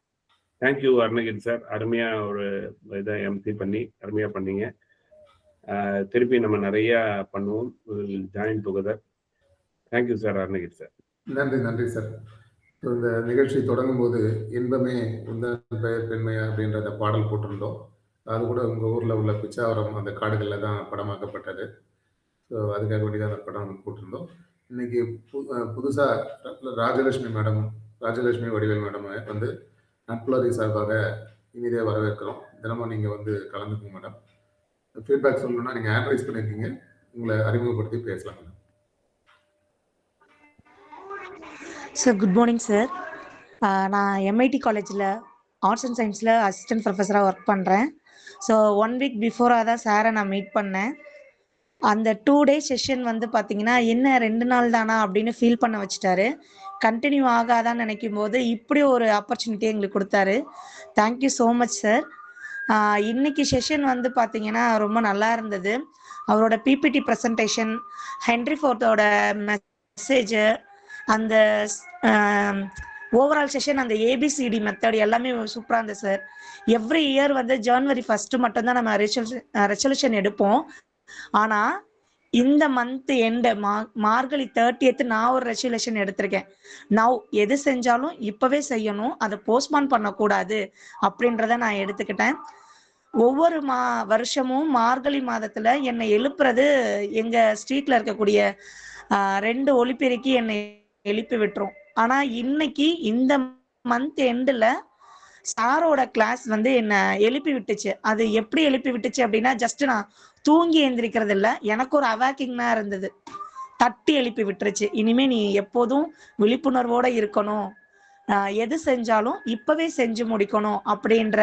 தேங்க்யூ அருணகிரி சார், அருமையா ஒரு இதை எம்சி பண்ணி அருமையா பண்ணீங்க. திருப்பி நம்ம நிறைய பண்ணுவோம், join together. Thank you sir Arunagiri sir. நன்றி நன்றி சார். இந்த நிகழ்ச்சி தொடங்கும் போது இன்பமே உந்தன் பெயர் பெண்மையா அப்படின்ற பாடல் போட்டிருந்தோம். அது கூட உங்கள் ஊரில் உள்ள பிச்சாவரம் அந்த காடுகளில் தான் படமாக்கப்பட்டது. ஸோ அதுக்காக வேண்டி தான் அந்த படம் போட்டிருந்தோம். இன்னைக்கு புதுசாக ராஜலட்சுமி வடிவேல் மேடம் வந்து நட்புலரி சார்பாக இனிதே வரவேற்கிறோம். தினமும் நீங்கள் வந்து கலந்துக்குங்க மேடம். ஃபீட்பேக் சொல்லணும்னா நீங்கள் ஹேண்ட் ரைஸ் பண்ணியிருக்கீங்க, உங்களை அறிமுகப்படுத்தி பேசலாம் madam. Sir good morning sir. நான் எம்ஐடி காலேஜில் ஆர்ட்ஸ் அண்ட் சயின்ஸில் அசிஸ்டன்ட் ப்ரொஃபஸராக ஒர்க் பண்ணுறேன். ஸோ 1 வீக் பிஃபோராக தான் சாரை நான் மீட் பண்ணேன். அந்த 2 days செஷன் வந்து பார்த்தீங்கன்னா என்ன 2 நாள் தானா அப்படின்னு ஃபீல் பண்ண வச்சுட்டாரு. கண்டினியூ ஆகாதான்னு நினைக்கும் போது இப்படி ஒரு ஆப்பர்ச்சுனிட்டி எங்களுக்கு கொடுத்தாரு. Thank you so much sir. இன்னைக்கு செஷன் வந்து பார்த்தீங்கன்னா ரொம்ப நல்லா இருந்தது. அவரோட பிபிடி ப்ரெசன்டேஷன், ஹென்ரி ஃபோர்த்தோட மெசேஜு, அந்த ஓவரால் செஷன் அந்த ஏபிசிடி மெத்தட் எல்லாமே சூப்பராக இருந்தது சார். எவ்ரி இயர் வந்து ஜனவரி 1 மட்டும்தான் நம்ம ரெசல்யூஷன் எடுப்போம். ஆனால் இந்த மந்த் எண்டு மார்கழி 30th நான் ஒரு ரெசல்யூஷன் எடுத்திருக்கேன். நவ் எது செஞ்சாலும் இப்பவே செய்யணும், அதை போஸ்ட்பான் பண்ணக்கூடாது அப்படின்றத நான் எடுத்துக்கிட்டேன். ஒவ்வொரு வருஷமும் மார்கழி மாதத்துல என்னை எழுப்புறது எங்க ஸ்ட்ரீட்ல இருக்கக்கூடிய 2 ஒலிபெருக்கி என்னை எழுப்பி விட்டுரும். ஆனா இன்னைக்கு இந்த மந்த் எண்டுல சாரோட கிளாஸ் வந்து என்ன எழுப்பி விட்டுச்சு. அது எப்படி எழுப்பி விட்டுச்சு அப்படின்னா, ஜஸ்ட் நான் தூங்கி எந்திரிக்கிறது இல்லை, எனக்கு ஒரு அவாக்கிங்னா இருந்தது. தட்டி எழுப்பி விட்டுருச்சு. இனிமே நீ எப்போதும் விழிப்புணர்வோட இருக்கணும், எது செஞ்சாலும் இப்பவே செஞ்சு முடிக்கணும் அப்படின்ற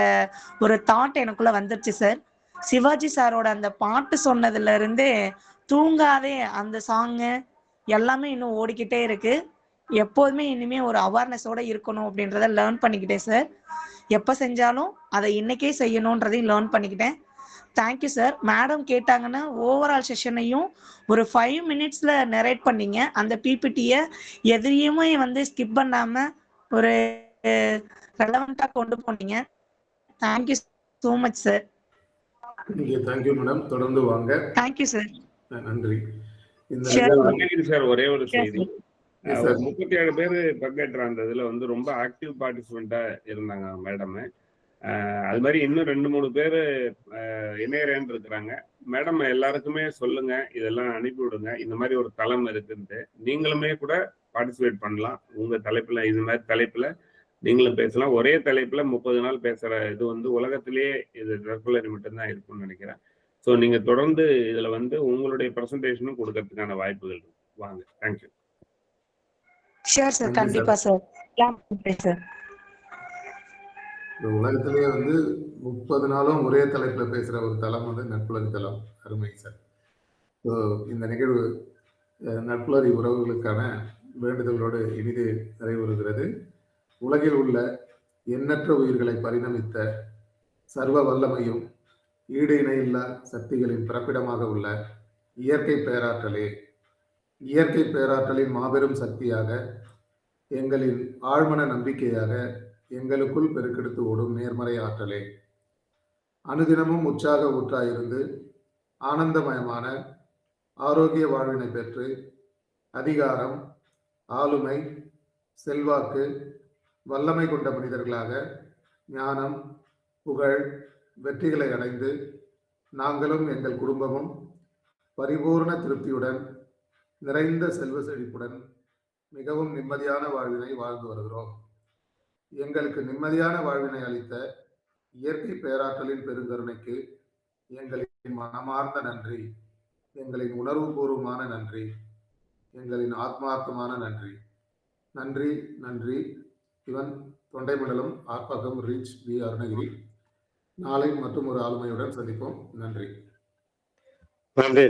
ஒரு தாட் எனக்குள்ள வந்துருச்சு சார். சிவாஜி சாரோட அந்த பாட்டு சொன்னதுல இருந்தே தூங்காதே அந்த சாங்கு எல்லாமே இன்னும் ஓடிக்கிட்டே இருக்கு. எப்போதுமே இனிமே ஒரு அவேர்னஸோட இருக்கணும் அப்படின்றத லேர்ன் பண்ணிக்கிட்டேன் சார். எப்போ செஞ்சாலும் அதை இன்னைக்கே செய்யணுன்றதையும் லேர்ன் பண்ணிக்கிட்டேன். Thank you sir. மேடம் கேட்டாங்கன்னா ஓவரால் செஷனையும் ஒரு 5 minutesல நரேட் பண்ணீங்க. அந்த பிபிடியை எதையுமே வந்து ஸ்கிப் பண்ணாம ஒரு ரெலவெண்டா கொண்டு போனீங்க. Thank you so much sir. Thank you madam. தொடர்ந்து வாங்க. Thank you sir. நன்றி. இந்த சார் ஒரே ஒரு செய்தி, ஒரு 37 பேர் பங்கேற்ற அந்த இதுல வந்து ரொம்ப ஆக்டிவ் பார்ட்டிசிபெண்டா இருந்தாங்க மேடம். அது மாதிரி இன்னும் 2-3 பேர் இணையரேன்னு இருக்கிறாங்க. மேடம் எல்லாருக்குமே சொல்லுங்க, இதெல்லாம் அனுப்பி விடுங்க, இந்த மாதிரி ஒரு தளம் இருக்குன்ட்டு. நீங்களுமே கூட பார்ட்டிசிபேட் பண்ணலாம். உங்க தலைப்புல இது மாதிரி தலைப்புல நீங்களும் பேசலாம். ஒரே தலைப்புல 30 நாள் பேசுற இது வந்து உலகத்திலேயே இது ரெகுலர் மட்டும்தான் இருக்கும்னு நினைக்கிறேன். ஸோ நீங்க தொடர்ந்து இதுல வந்து உங்களுடைய ப்ரெசன்டேஷனும் கொடுக்கறதுக்கான வாய்ப்புகள் இருக்கு. வாங்க. தேங்க்யூ. ஷூர் சார், கண்டிப்பா சார். சார் இந்த உலகத்திலேயே வந்து 30 நாளும் ஒரே தலைப்புல பேசுற ஒரு தளம் வந்து நட்புலரி தளம். அருமை சார். ஸோ இந்த நிகழ்வு நட்புலரி உறவுகளுக்கான வேண்டுதலோடு இனிது நிறைவுறுகிறது. உலகில் உள்ள எண்ணற்ற உயிர்களை பரிணமித்த சர்வ வல்லமையும் ஈடு இணையில்லா சக்திகளின் பிறப்பிடமாக உள்ள இயற்கை பேராற்றலே, இயற்கை பேராற்றலின் மாபெரும் சக்தியாக, எங்களின் ஆழ்மன நம்பிக்கையாக, எங்களுக்குள் பெருக்கெடுத்து ஓடும் நேர்மறை ஆற்றலே, அனுதினமும் உற்சாக ஊற்றாயிருந்து ஆனந்தமயமான ஆரோக்கிய வாழ்வினை பெற்று அதிகாரம், ஆளுமை, செல்வாக்கு, வல்லமை கொண்ட மனிதர்களாக ஞானம், புகழ், வெற்றிகளை அடைந்து நாங்களும் எங்கள் குடும்பமும் பரிபூர்ண திருப்தியுடன் நிறைந்த செல்வ செழிப்புடன் மிகவும் நிம்மதியான வாழ்வினை வாழ்ந்து வருகிறோம். எங்களுக்கு நிம்மதியான வாழ்வினை அளித்த இயற்கை பேராற்றலின் பெருங்கருணைக்கு எங்களின் மனமார்ந்த நன்றி, எங்களின் உணர்வுபூர்வமான நன்றி, எங்களின் ஆத்மார்த்தமான நன்றி. நன்றி நன்றி. இவன் தொண்டைமண்டலம், ஆர்ப்பாக்கம், ரீச் வி அருணகிரி. நாளை மற்றும் ஒரு ஆளுமையுடன் சந்திப்போம். நன்றி. நன்றி.